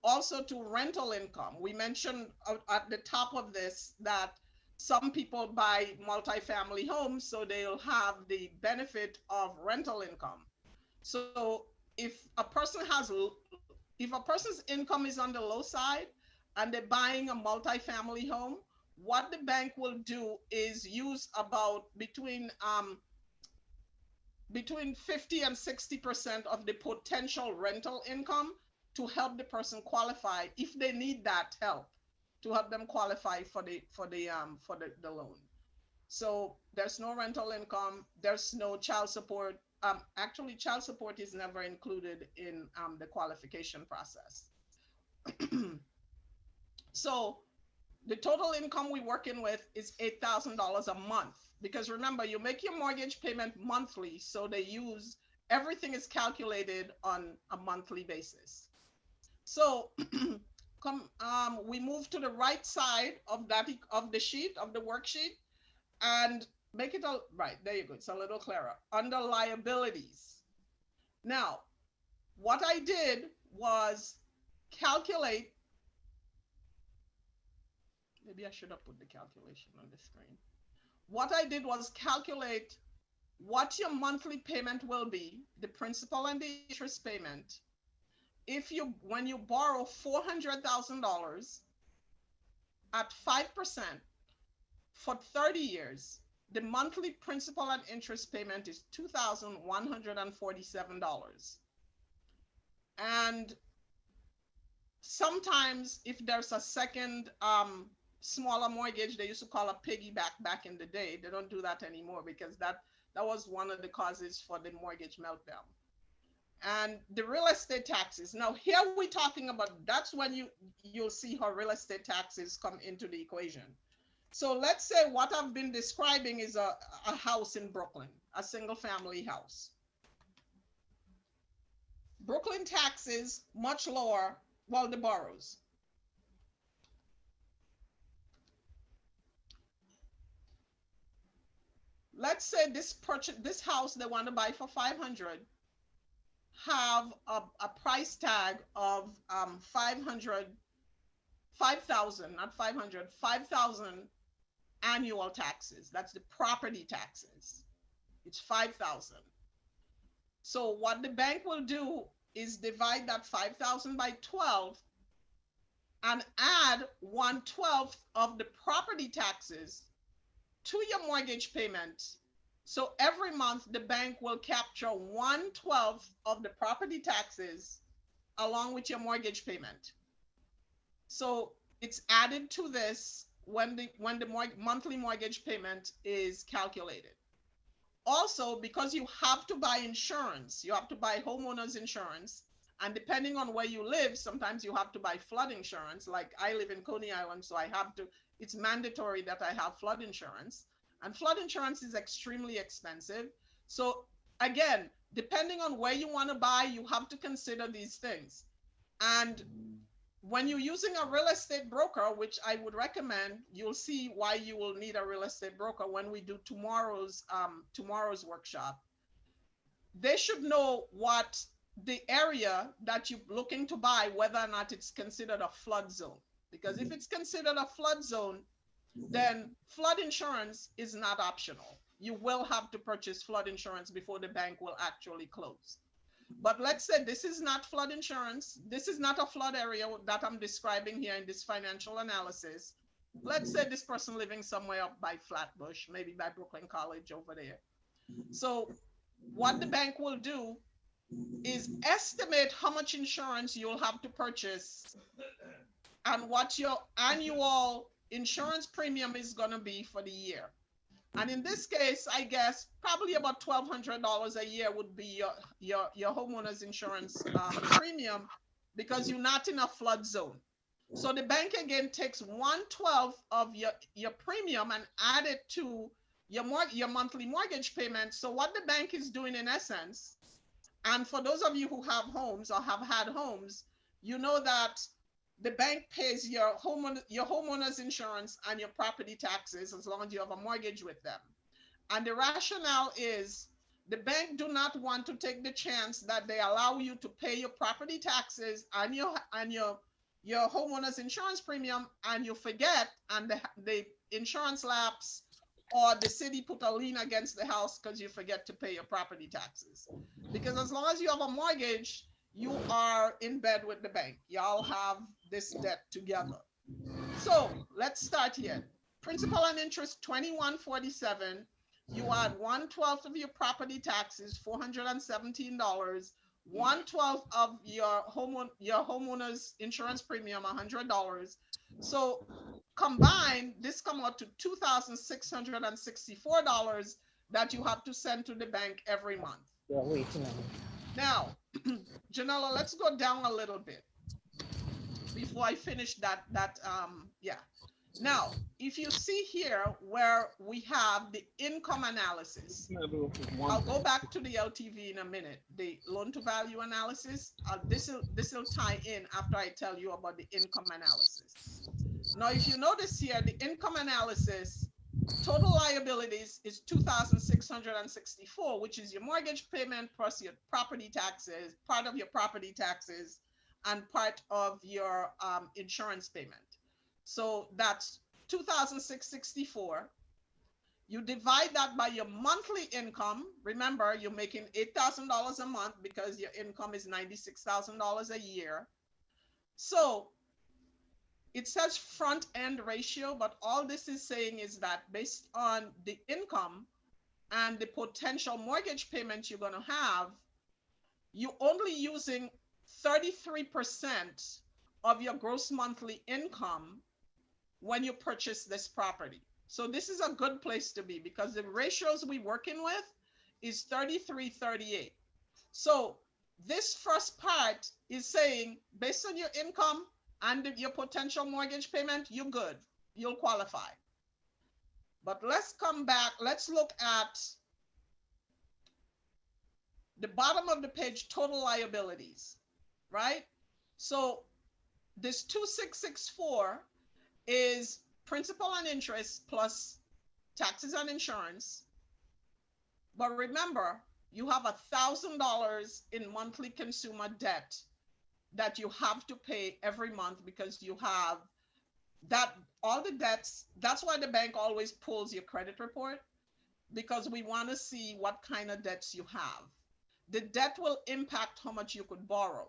Also, to rental income, we mentioned at the top of this that some people buy multifamily homes, so they'll have the benefit of rental income. So if a person's income is on the low side and they're buying a multifamily home, what the bank will do is use about between 50 and 60% of the potential rental income to help the person qualify if they need that help to help them qualify for the loan. So there's no rental income, there's no child support. Actually, child support is never included in the qualification process. So the total income we're working with is $8,000 a month, because remember, you make your mortgage payment monthly, so everything is calculated on a monthly basis. So we move to the right side of the worksheet, and make it right. There you go. It's a little clearer. Under liabilities. Now, what I did was calculate. Maybe I should have put the calculation on the screen. What I did was calculate what your monthly payment will be, the principal and the interest payment, when you borrow $400,000 at 5% for 30 years. The monthly principal and interest payment is $2,147. And sometimes if there's a second smaller mortgage, they used to call a piggyback back in the day. They don't do that anymore because that was one of the causes for the mortgage meltdown. And the real estate taxes. Now here we're talking about, that's when you'll see how real estate taxes come into the equation. So let's say what I've been describing is a house in Brooklyn, a single family house. Brooklyn taxes much lower, well, the boroughs. Let's say this house they want to buy for 500 have a price tag of 500, 5,000, not 500, 5,000 annual taxes. That's the property taxes. It's 5,000. So what the bank will do is divide that 5,000 by 12 and add 1/12 of the property taxes to your mortgage payment. So every month the bank will capture 1/12 of the property taxes along with your mortgage payment. So it's added to this when the monthly mortgage payment is calculated. Also, because you have to buy insurance, you have to buy homeowners insurance, and depending on where you live, sometimes you have to buy flood insurance. Like I live in Coney Island, so it's mandatory that I have flood insurance. And flood insurance is extremely expensive. So again, depending on where you want to buy, you have to consider these things. And when you're using a real estate broker, which I would recommend, you'll see why you will need a real estate broker when we do tomorrow's workshop. They should know what the area that you're looking to buy, whether or not it's considered a flood zone. Because if it's considered a flood zone, then flood insurance is not optional. You will have to purchase flood insurance before the bank will actually close. But let's say this is not flood insurance. This is not a flood area that I'm describing here in this financial analysis. Let's say this person living somewhere up by Flatbush, maybe by Brooklyn College over there. So what the bank will do is estimate how much insurance you'll have to purchase and what your annual insurance premium is going to be for the year. And in this case, I guess probably about $1,200 a year would be your homeowner's insurance premium, because you're not in a flood zone. So the bank again takes 1/12 of your premium and add it to your monthly mortgage payment. So what the bank is doing in essence, and for those of you who have homes or have had homes, you know that the bank pays your homeowner's insurance and your property taxes as long as you have a mortgage with them. And the rationale is the bank do not want to take the chance that they allow you to pay your property taxes and your homeowner's insurance premium, and you forget, and the insurance lapse, or the city put a lien against the house because you forget to pay your property taxes. Because as long as you have a mortgage, you are in bed with the bank. Y'all have this debt together. So let's start here. Principal and interest, $21.47. You add 1/12 of your property taxes, $417. 1/12 of your homeowner's insurance premium, $100. So combined, this comes out to $2,664 that you have to send to the bank every month.
Yeah, wait a minute.
Now, Janella, let's go down a little bit before I finish that. Now, if you see here where we have the income analysis, I'll go back to the LTV in a minute, the loan to value analysis. This will tie in after I tell you about the income analysis. Now, if you notice here, the income analysis, total liabilities is $2,664, which is your mortgage payment plus your property taxes, part of your property taxes, and part of your insurance payment. So that's $2,664. You divide that by your monthly income. Remember, you're making $8,000 a month because your income is $96,000 a year. So it says front end ratio, but all this is saying is that based on the income and the potential mortgage payment you're going to have, you're only using 33% of your gross monthly income when you purchase this property. So this is a good place to be because the ratios we're working with is 33-38. So this first part is saying based on your income and your potential mortgage payment, you're good. You'll qualify. But let's come back. Let's look at the bottom of the page, total liabilities, right? So this 2664 is principal and interest plus taxes and insurance. But remember, you have $1,000 in monthly consumer debt that you have to pay every month because you have that all the debts. That's why the bank always pulls your credit report because we want to see what kind of debts you have. The debt will impact how much you could borrow.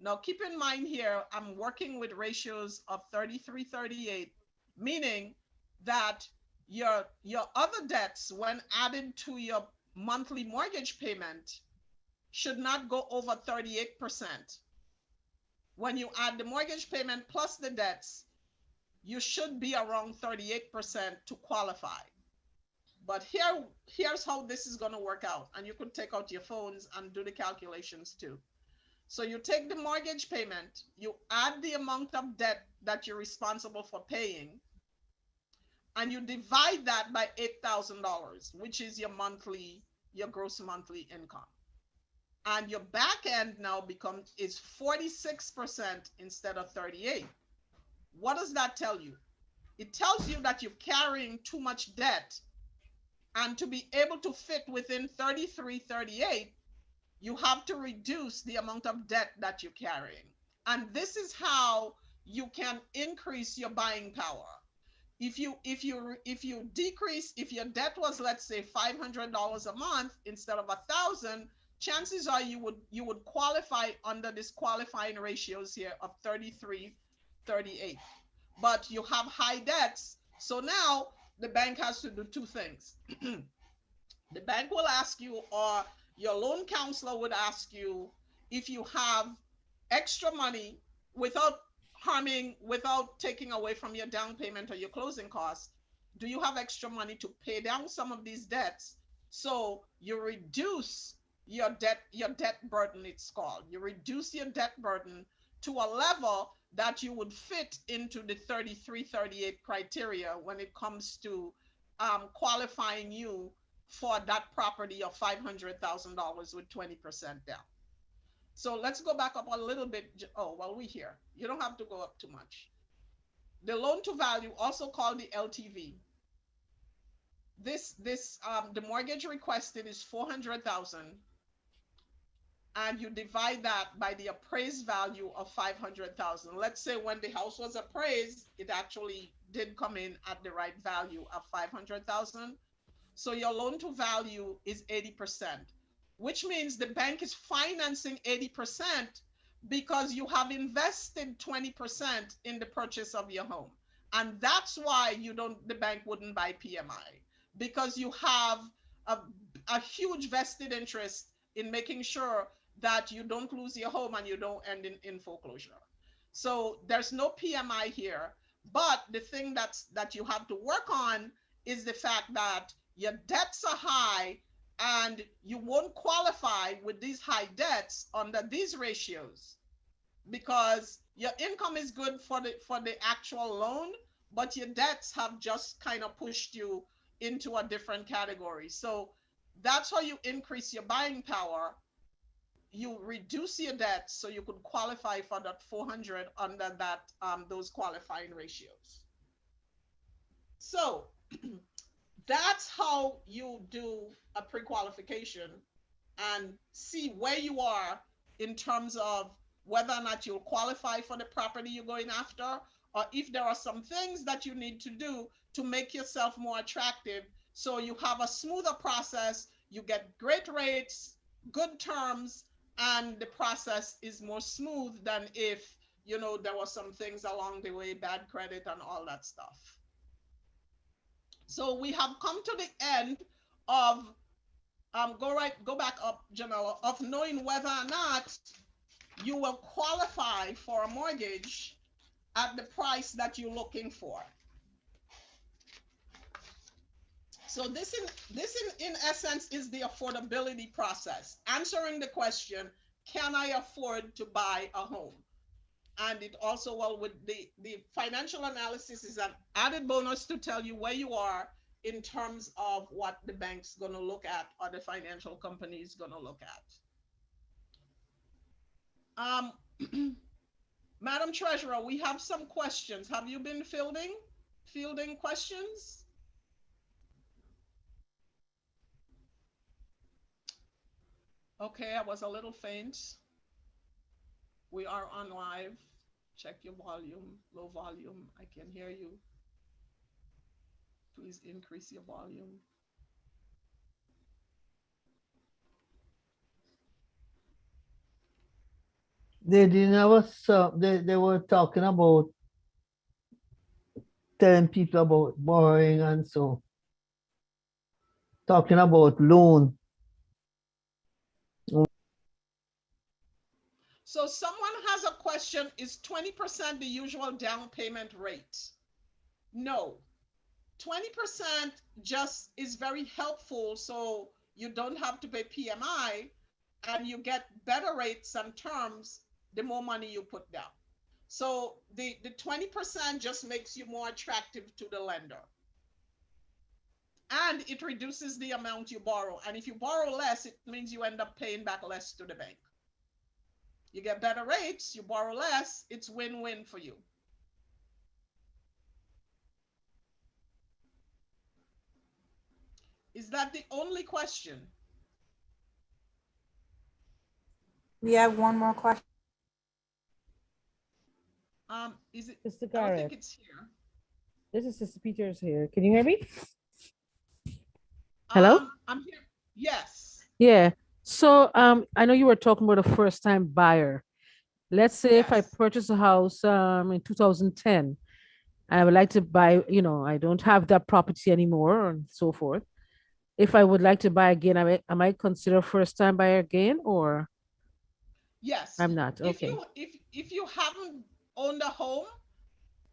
Now, keep in mind here, I'm working with ratios of 33-38, meaning that your other debts, when added to your monthly mortgage payment, should not go over 38%. When you add the mortgage payment plus the debts, you should be around 38% to qualify. But here's how this is going to work out. And you could take out your phones and do the calculations too. So you take the mortgage payment, you add the amount of debt that you're responsible for paying, and you divide that by $8,000, which is your gross monthly income. And your back end now is 46% instead of 38. What does that tell you? It tells you that you're carrying too much debt, and to be able to fit within 33-38, you have to reduce the amount of debt that you're carrying. And this is how you can increase your buying power. If you decrease, if your debt was, let's say, $500 a month instead of $1,000, chances are you would qualify under this qualifying ratios here of 33-38. But you have high debts, so now the bank has to do two things. The bank will ask you, or your loan counselor would ask you, if you have extra money without taking away from your down payment or your closing costs, do you have extra money to pay down some of these debts? So you reduce your debt burden, it's called. You reduce your debt burden to a level that you would fit into the 33-38 criteria when it comes to qualifying you for that property of $500,000 with 20% down. So let's go back up a little bit. Oh, while we're here, you don't have to go up too much. The loan to value, also called the LTV. The mortgage requested is $400,000, and you divide that by the appraised value of $500,000. Let's say when the house was appraised, it actually did come in at the right value of $500,000. So your loan to value is 80%, which means the bank is financing 80% because you have invested 20% in the purchase of your home. And that's why the bank wouldn't buy PMI, because you have a huge vested interest in making sure that you don't lose your home and you don't end in foreclosure. So there's no PMI here, but the thing that you have to work on is the fact that your debts are high and you won't qualify with these high debts under these ratios because your income is good for the actual loan, but your debts have just kind of pushed you into a different category. So that's how you increase your buying power. You reduce your debt so you could qualify for that 400 under that those qualifying ratios. So that's how you do a pre-qualification and see where you are in terms of whether or not you'll qualify for the property you're going after, or if there are some things that you need to do to make yourself more attractive so you have a smoother process, you get great rates, good terms, and the process is more smooth than if there were some things along the way, bad credit and all that stuff. So we have come to the end of go back up, Jamila, of knowing whether or not you will qualify for a mortgage at the price that you're looking for. So in essence is the affordability process, answering the question, can I afford to buy a home? And it also, well, with the financial analysis is an added bonus to tell you where you are in terms of what the bank's going to look at or the financial company is going to look at. Madam Treasurer, we have some questions. Have you been fielding questions? Okay, I was a little faint. We are on live. Check your volume, low volume. I can hear you. Please increase your volume.
They didn't have a sub. They were talking about telling people about borrowing and so talking about loan.
So someone has a question, is 20% the usual down payment rate? No, 20% just is very helpful so you don't have to pay PMI and you get better rates and terms the more money you put down. So the 20% just makes you more attractive to the lender. And it reduces the amount you borrow. And if you borrow less, it means you end up paying back less to the bank. You get better rates, you borrow less, it's win-win for you. Is that the only question?
We have one more question.
Is it?
Mr.
I don't
Garrett,
think it's here.
this is Sister Peters here. Can you hear me?
Hello?
I'm here. Yes.
Yeah. So I know you were talking about a first time buyer. Let's say if I
Yes.
purchase a house in 2010, I would like to buy, I don't have that property anymore and so forth. If I would like to buy again, I might consider first time buyer again, or
Yes.
I'm not.
If
Okay.
if you haven't owned a home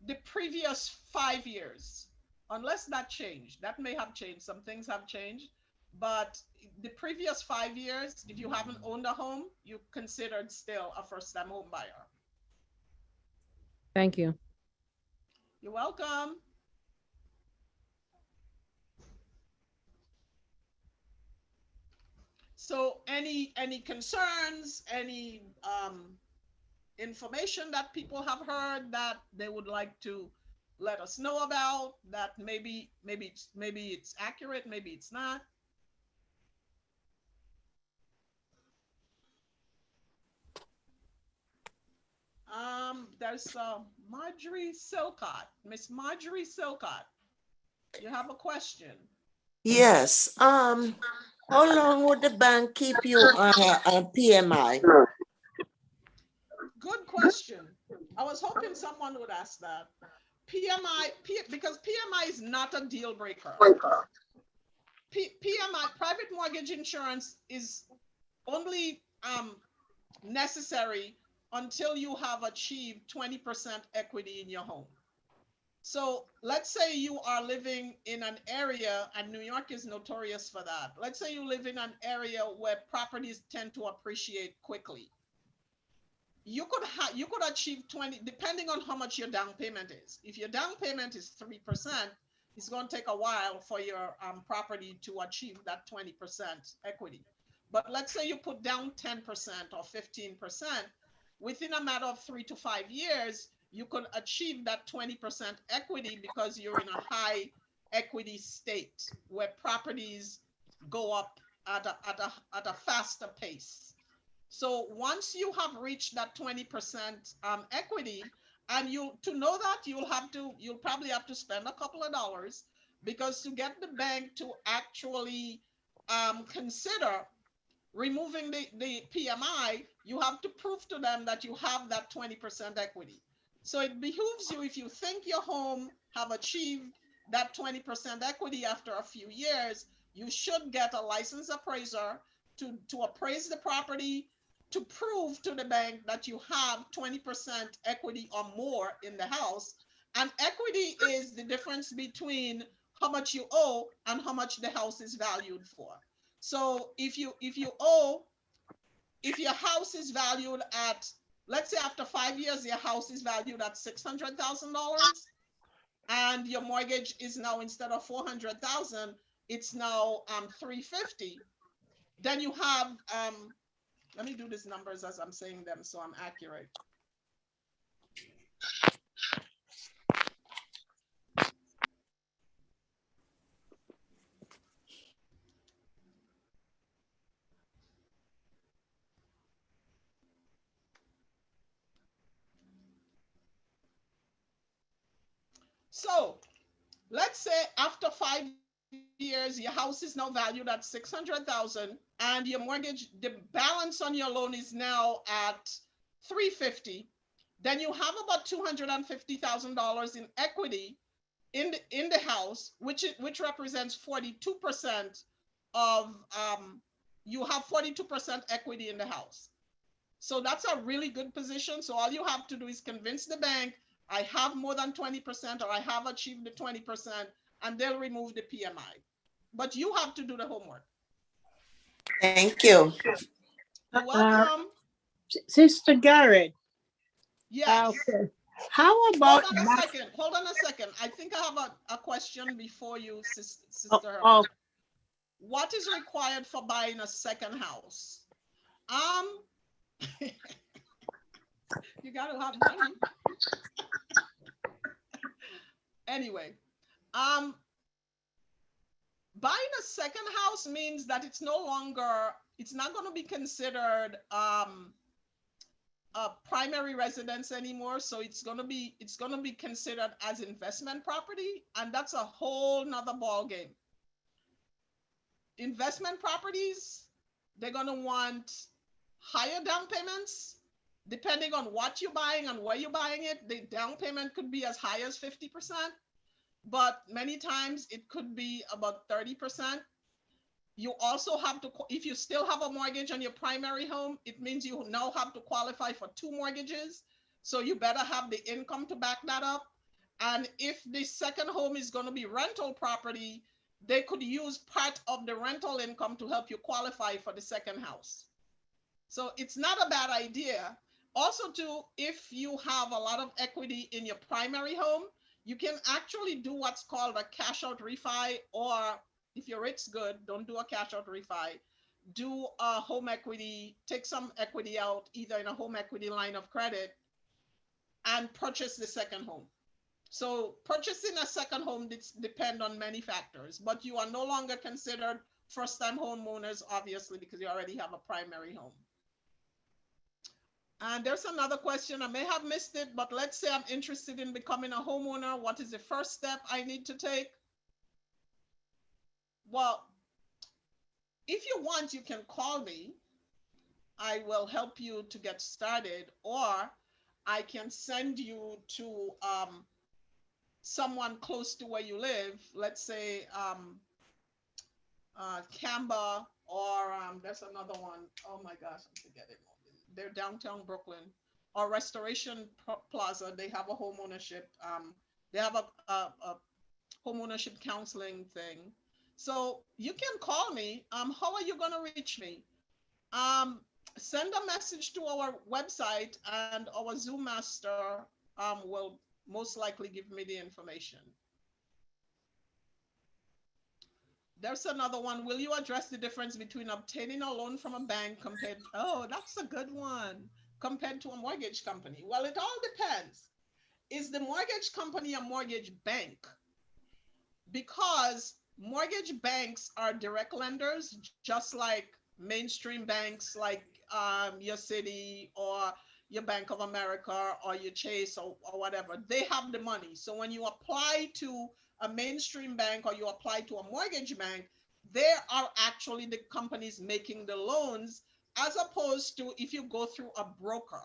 the previous 5 years, unless that changed, that may have changed. Some things have changed, but the previous 5 years, if you haven't owned a home, you considered still a first time home buyer.
Thank you.
You're welcome. So any concerns, any information that people have heard that they would like to let us know about, that maybe it's accurate, maybe it's not? There's Marjorie Silcott. Miss Marjorie Silcott, you have a question?
Yes. How long would the bank keep you on PMI?
Good question. I was hoping someone would ask that. Because PMI is not a deal breaker. PMI, private mortgage insurance, is only necessary until you have achieved 20% equity in your home. So let's say you are living in an area, and New York is notorious for that. Let's say you live in an area where properties tend to appreciate quickly. You could achieve 20, depending on how much your down payment is. If your down payment is 3%, it's going to take a while for your property to achieve that 20% equity. But let's say you put down 10% or 15%, within a matter of 3 to 5 years, you could achieve that 20% equity because you're in a high equity state where properties go up at a faster pace. So once you have reached that 20% equity, and to know that you'll probably have to spend a couple of dollars, because to get the bank to actually consider removing the PMI, you have to prove to them that you have that 20% equity. So it behooves you, if you think your home have achieved that 20% equity after a few years, you should get a licensed appraiser to appraise the property, to prove to the bank that you have 20% equity or more in the house. And equity is the difference between how much you owe and how much the house is valued for. So if your house is valued at, let's say after 5 years, your house is valued at $600,000, and your mortgage is now, instead of 400,000, it's now 350. Then you have let me do these numbers as I'm saying them so I'm accurate. So let's say after 5 years, your house is now valued at 600,000, and your mortgage, the balance on your loan is now at 350. Then you have about $250,000 in equity in the house, which represents 42% of you have 42% equity in the house. So that's a really good position. So all you have to do is convince the bank, I have more than 20%, or I have achieved the 20%, and they'll remove the PMI. But you have to do the homework.
Thank you.
You're welcome.
Sister Garrett.
Yes.
Okay. How about
Hold on a second. I think I have a question before you, Sister Herbert.
Oh.
What is required for buying a second house? You got to have money. Anyway, buying a second house means that it's not going to be considered a primary residence anymore. So it's going to be considered as investment property, and that's a whole nother ball game. Investment properties, they're going to want higher down payments. Depending on what you're buying and where you're buying it, the down payment could be as high as 50%, but many times it could be about 30%. You also have to, if you still have a mortgage on your primary home, it means you now have to qualify for 2 mortgages. So you better have the income to back that up. And if the second home is going to be rental property, they could use part of the rental income to help you qualify for the second house. So it's not a bad idea. Also, too, if you have a lot of equity in your primary home, you can actually do what's called a cash out refi, or if your rate's good, don't do a cash out refi. Do a home equity, take some equity out, either in a home equity line of credit, and purchase the second home. So purchasing a second home depends on many factors, but you are no longer considered first-time homeowners, obviously, because you already have a primary home. And there's another question, I may have missed it, but let's say I'm interested in becoming a homeowner. What is the first step I need to take? Well, if you want, you can call me. I will help you to get started, or I can send you to someone close to where you live. Let's say Canberra, or there's another one. Oh my gosh, I'm forgetting. They're downtown Brooklyn, or Restoration Plaza. They have a home ownership. They have a home ownership counseling thing. So you can call me. How are you going to reach me? Send a message to our website, and our Zoom master will most likely give me the information. There's another one. Will you address the difference between obtaining a loan from a bank oh, that's a good one, compared to a mortgage company? Well, it all depends. Is the mortgage company a mortgage bank? Because mortgage banks are direct lenders, just like mainstream banks like your Citi or your Bank of America or your Chase or whatever. They have the money. So when you apply to a mainstream bank or you apply to a mortgage bank, they are actually the companies making the loans, as opposed to if you go through a broker.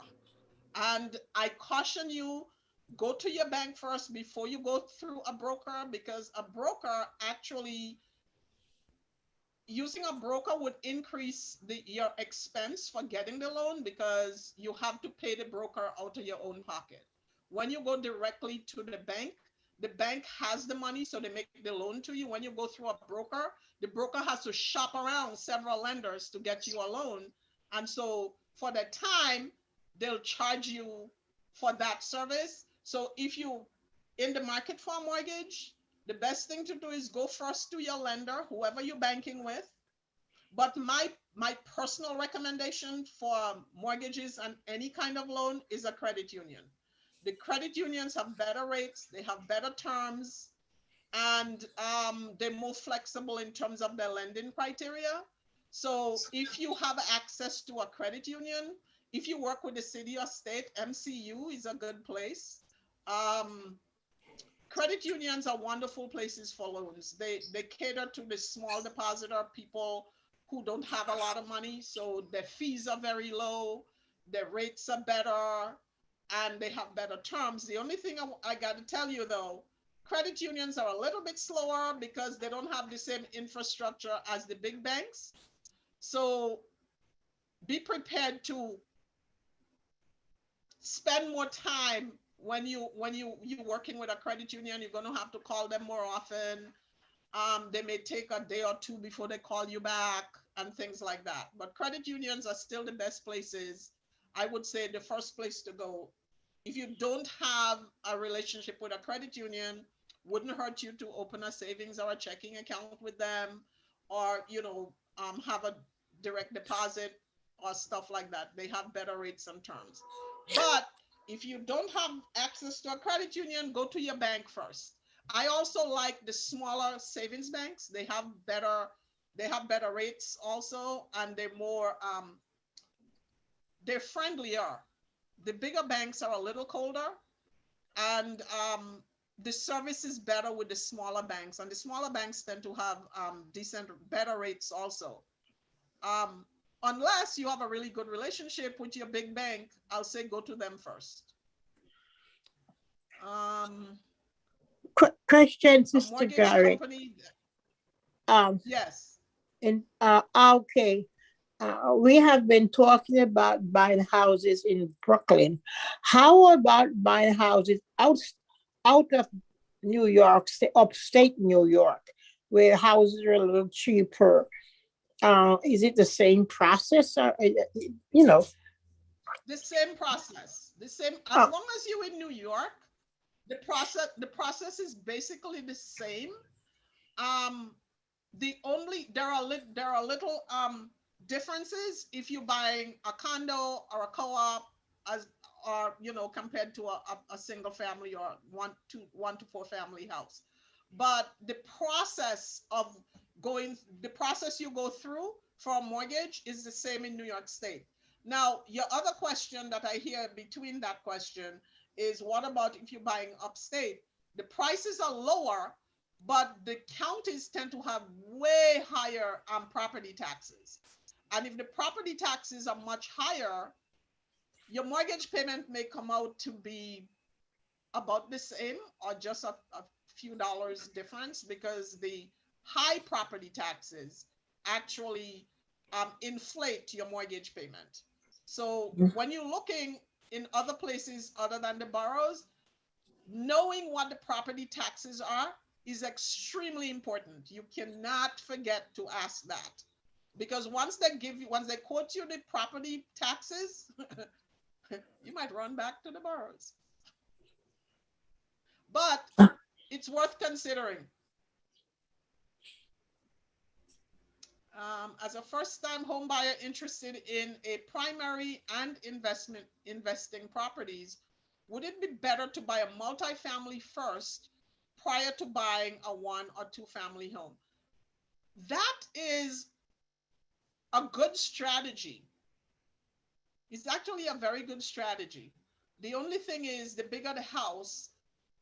And I caution you, go to your bank first before you go through a broker, because a broker actually using a broker would increase your expense for getting the loan because you have to pay the broker out of your own pocket. When you go directly to the bank has the money, so they make the loan to you. When you go through a broker, the broker has to shop around several lenders to get you a loan. And so for the time, they'll charge you for that service. So if you in the market for a mortgage, the best thing to do is go first to your lender, whoever you're banking with. But my personal recommendation for mortgages and any kind of loan is a credit union. The credit unions have better rates, they have better terms, and they're more flexible in terms of their lending criteria. So if you have access to a credit union, if you work with the city or state, MCU is a good place. Um, Credit unions are wonderful places for loans. They cater to the small depositor, people who don't have a lot of money, so their fees are very low, their rates are better, and they have better terms. The only thing I got to tell you though, credit unions are a little bit slower because they don't have the same infrastructure as the big banks. So be prepared to spend more time when you working with a credit union. You're going to have to call them more often. They may take a day or two before they call you back and things like that. But credit unions are still the best places. I would say the first place to go. If you don't have a relationship with a credit union, wouldn't hurt you to open a savings or a checking account with them, or have a direct deposit or stuff like that. They have better rates and terms. But if you don't have access to a credit union, go to your bank first. I also like the smaller savings banks. They have better rates also, and they're friendlier. The bigger banks are a little colder, and the service is better with the smaller banks, and the smaller banks tend to have decent, better rates also. Um, Unless you have a really good relationship with your big bank, I'll say go to them first.
Question,
A
Sister
mortgage
Garrett.
company,
Um,
yes.
and okay, we have been talking about buying houses in Brooklyn. How about buying houses out of New York, upstate New York, where houses are a little cheaper? Is it the same process, or you know?
The same process. The same, as
Oh,
long as you're in New York, the process is basically the same. Um, there are little differences if you're buying a condo or a co-op, as or compared to a single family or one to four family house. But the process you go through for a mortgage is the same in New York State. Now, your other question that I hear between that question is, what about if you're buying upstate? The prices are lower, but the counties tend to have way higher property taxes. And if the property taxes are much higher, your mortgage payment may come out to be about the same or just a few dollars difference, because the high property taxes actually inflate your mortgage payment. So when you're looking in other places other than the boroughs, knowing what the property taxes are is extremely important. You cannot forget to ask that, because once they quote you the property taxes, you might run back to the boroughs. But it's worth considering. As a first-time home buyer interested in a primary and investing properties, would it be better to buy a multifamily first prior to buying a one or two family home? That is a good strategy. It's actually a very good strategy. The only thing is, the bigger the house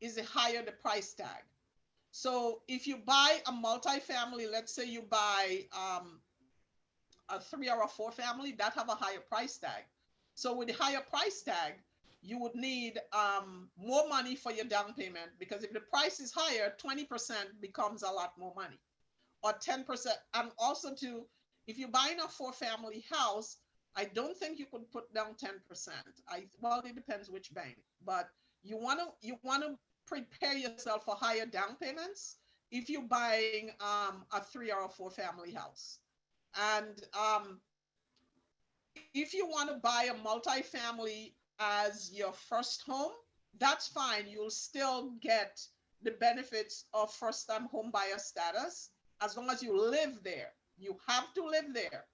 is, the higher the price tag. So if you buy a multifamily, let's say you buy a three or a four family, that have a higher price tag. So with the higher price tag, you would need more money for your down payment, because if the price is higher, 20% becomes a lot more money. or 10%. And also too, if you're buying a 4-family house, I don't think you could put down 10%. Well, it depends which bank, but you want to prepare yourself for higher down payments if you're buying a 3 or a 4-family house. And if you want to buy a multifamily as your first home, that's fine. You'll still get the benefits of first time home buyer status as long as you live there. You have to live there.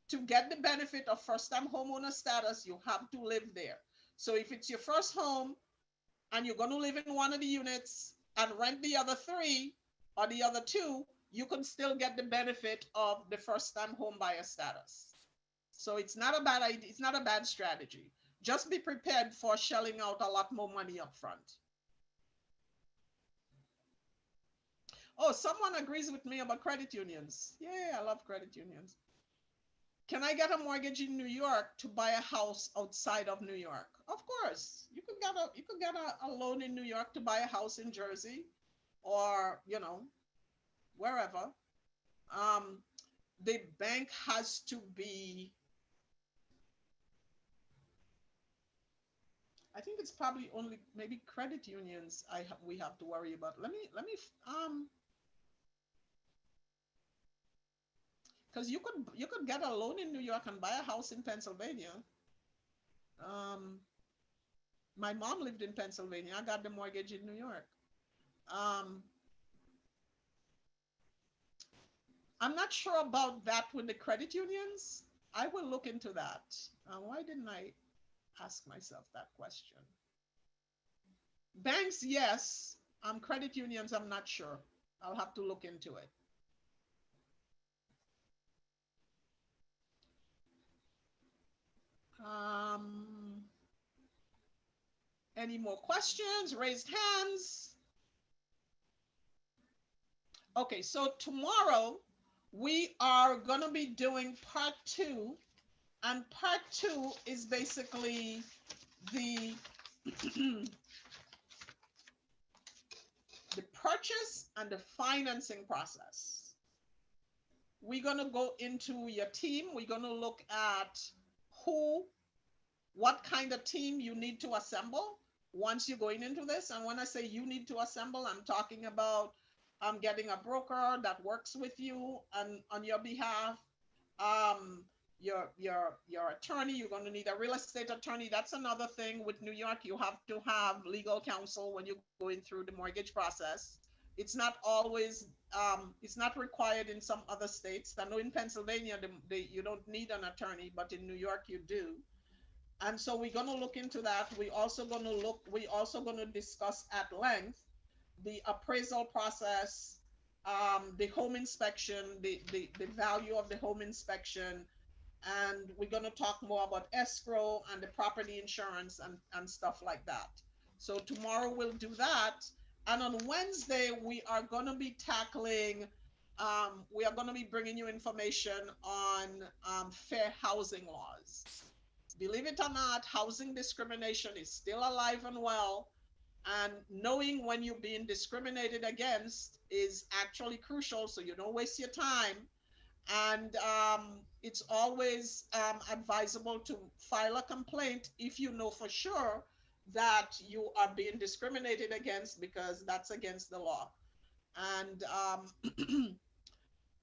To get the benefit of first time homeowner status, you have to live there. So if it's your first home and you're going to live in one of the units and rent the other 3 or the other 2, you can still get the benefit of the first time home buyer status. So it's not a bad idea. It's not a bad strategy. Just be prepared for shelling out a lot more money up front. Oh, someone agrees with me about credit unions. Yeah, I love credit unions. Can I get a mortgage in New York to buy a house outside of New York? Of course. You could get a loan in New York to buy a house in Jersey or, wherever. The bank has to be, I think it's probably only maybe credit unions we have to worry about. Let me because you could get a loan in New York and buy a house in Pennsylvania. Um, my mom lived in Pennsylvania. I got the mortgage in New York. Um, I'm not sure about that with the credit unions. I will look into that. Why didn't I ask myself that question? Banks, yes. Credit unions, I'm not sure. I'll have to look into it. Um, any more questions? Raised hands? Okay, so tomorrow we are going to be doing part 2. And part 2 is basically the the purchase and the financing process. We're going to go into your team. We're going to look at what kind of team you need to assemble once you're going into this. And when I say you need to assemble, I'm talking about getting a broker that works with you and on your behalf. Um, your attorney, you're going to need a real estate attorney. That's another thing with New York. You have to have legal counsel when you're going through the mortgage process. It's not always it's not required in some other states. I know in Pennsylvania you don't need an attorney, but in New York you do. And so we're going to look into that. We also going to discuss at length the appraisal process, the home inspection, the value of the home inspection, and we're going to talk more about escrow and the property insurance and stuff like that. So tomorrow we'll do that. And on Wednesday, we are going to be tackling, we are going to be bringing you information on fair housing laws. Believe it or not, housing discrimination is still alive and well. And knowing when you're being discriminated against is actually crucial so you don't waste your time. And it's always advisable to file a complaint if you know for sure that you are being discriminated against, because that's against the law. And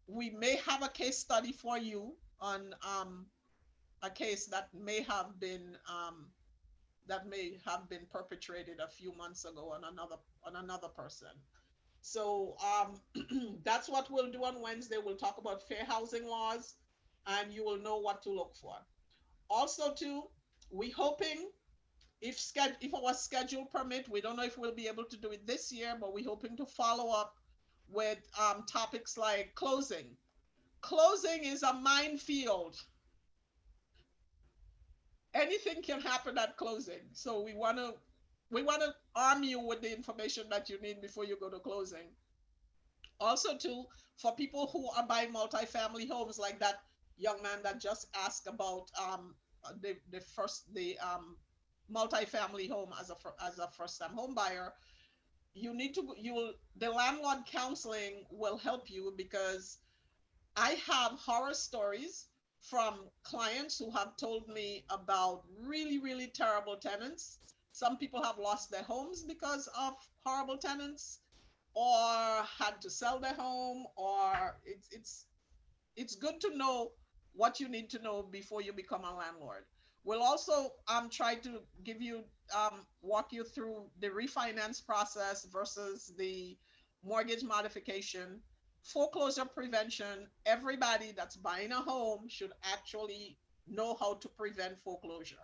we may have a case study for you on a case that may have been perpetrated a few months ago on another person. So that's what we'll do on Wednesday. We'll talk about fair housing laws, and you will know what to look for. Also, too, we hoping if our schedule permit, we don't know if we'll be able to do it this year, but we're hoping to follow up with topics like closing. Closing is a minefield. Anything can happen at closing, so we want to arm you with the information that you need before you go to closing. Also, too, for people who are buying multifamily homes, like that young man that just asked about the multifamily home as a first time home buyer, you need to, the landlord counseling will help you, because I have horror stories from clients who have told me about really, really terrible tenants. Some people have lost their homes because of horrible tenants, or had to sell their home, or it's good to know what you need to know before you become a landlord. We'll also try to give you walk you through the refinance process versus the mortgage modification, foreclosure prevention. Everybody that's buying a home should actually know how to prevent foreclosure.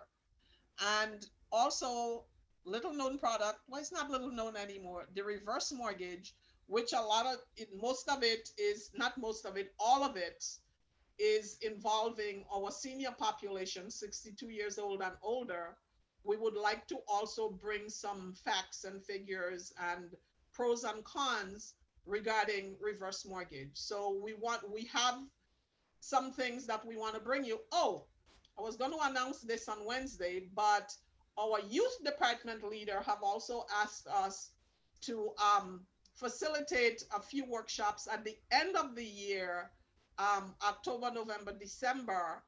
And also, little known product, well, it's not little known anymore, the reverse mortgage, which a lot of it, most of it is, not most of it, all of it is involving our senior population, 62 years old and older. We would like to also bring some facts and figures and pros and cons regarding reverse mortgage. So we have some things that we want to bring you. Oh, I was going to announce this on Wednesday, but our youth department leader have also asked us to facilitate a few workshops at the end of the year, October, November, December,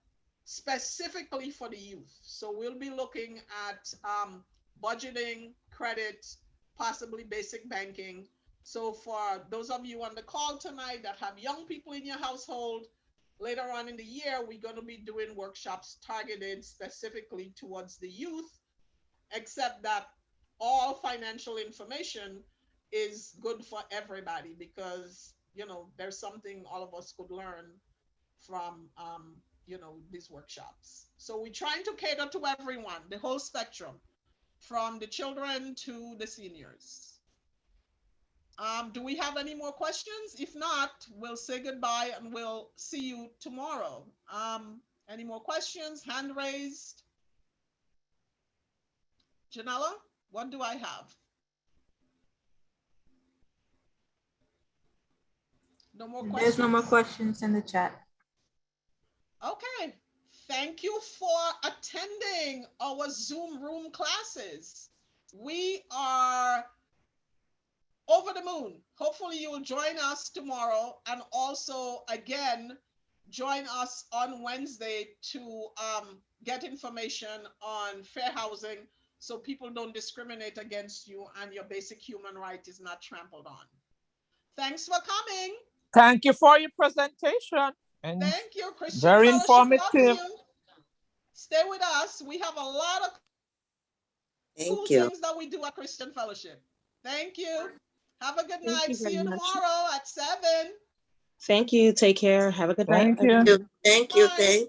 specifically for the youth. So we'll be looking at budgeting, credit, possibly basic banking. So for those of you on the call tonight that have young people in your household, later on in the year, we're going to be doing workshops targeted specifically towards the youth, except that all financial information is good for everybody, because, there's something all of us could learn from, these workshops. So we're trying to cater to everyone, the whole spectrum, from the children to the seniors. Do we have any more questions? If not, we'll say goodbye and we'll see you tomorrow. Any more questions? Hand raised. Janella, what do I have? No more questions?
There's no more questions in the chat.
Okay. Thank you for attending our Zoom room classes. We are over the moon. Hopefully you will join us tomorrow, and also again join us on Wednesday to get information on fair housing, so people don't discriminate against you and your basic human right is not trampled on. Thanks for coming.
Thank you for your presentation. And
thank you, Christian
very
Fellowship.
informative.
You. Stay with us. We have a lot of cool
Thank you.
things that we do at Christian Fellowship. Thank you. Have a good
Thank
night.
you
See you
very much.
tomorrow at 7.
Thank you. Take care. Have a good night.
Thank you.
Thank you.
Bye.
Thank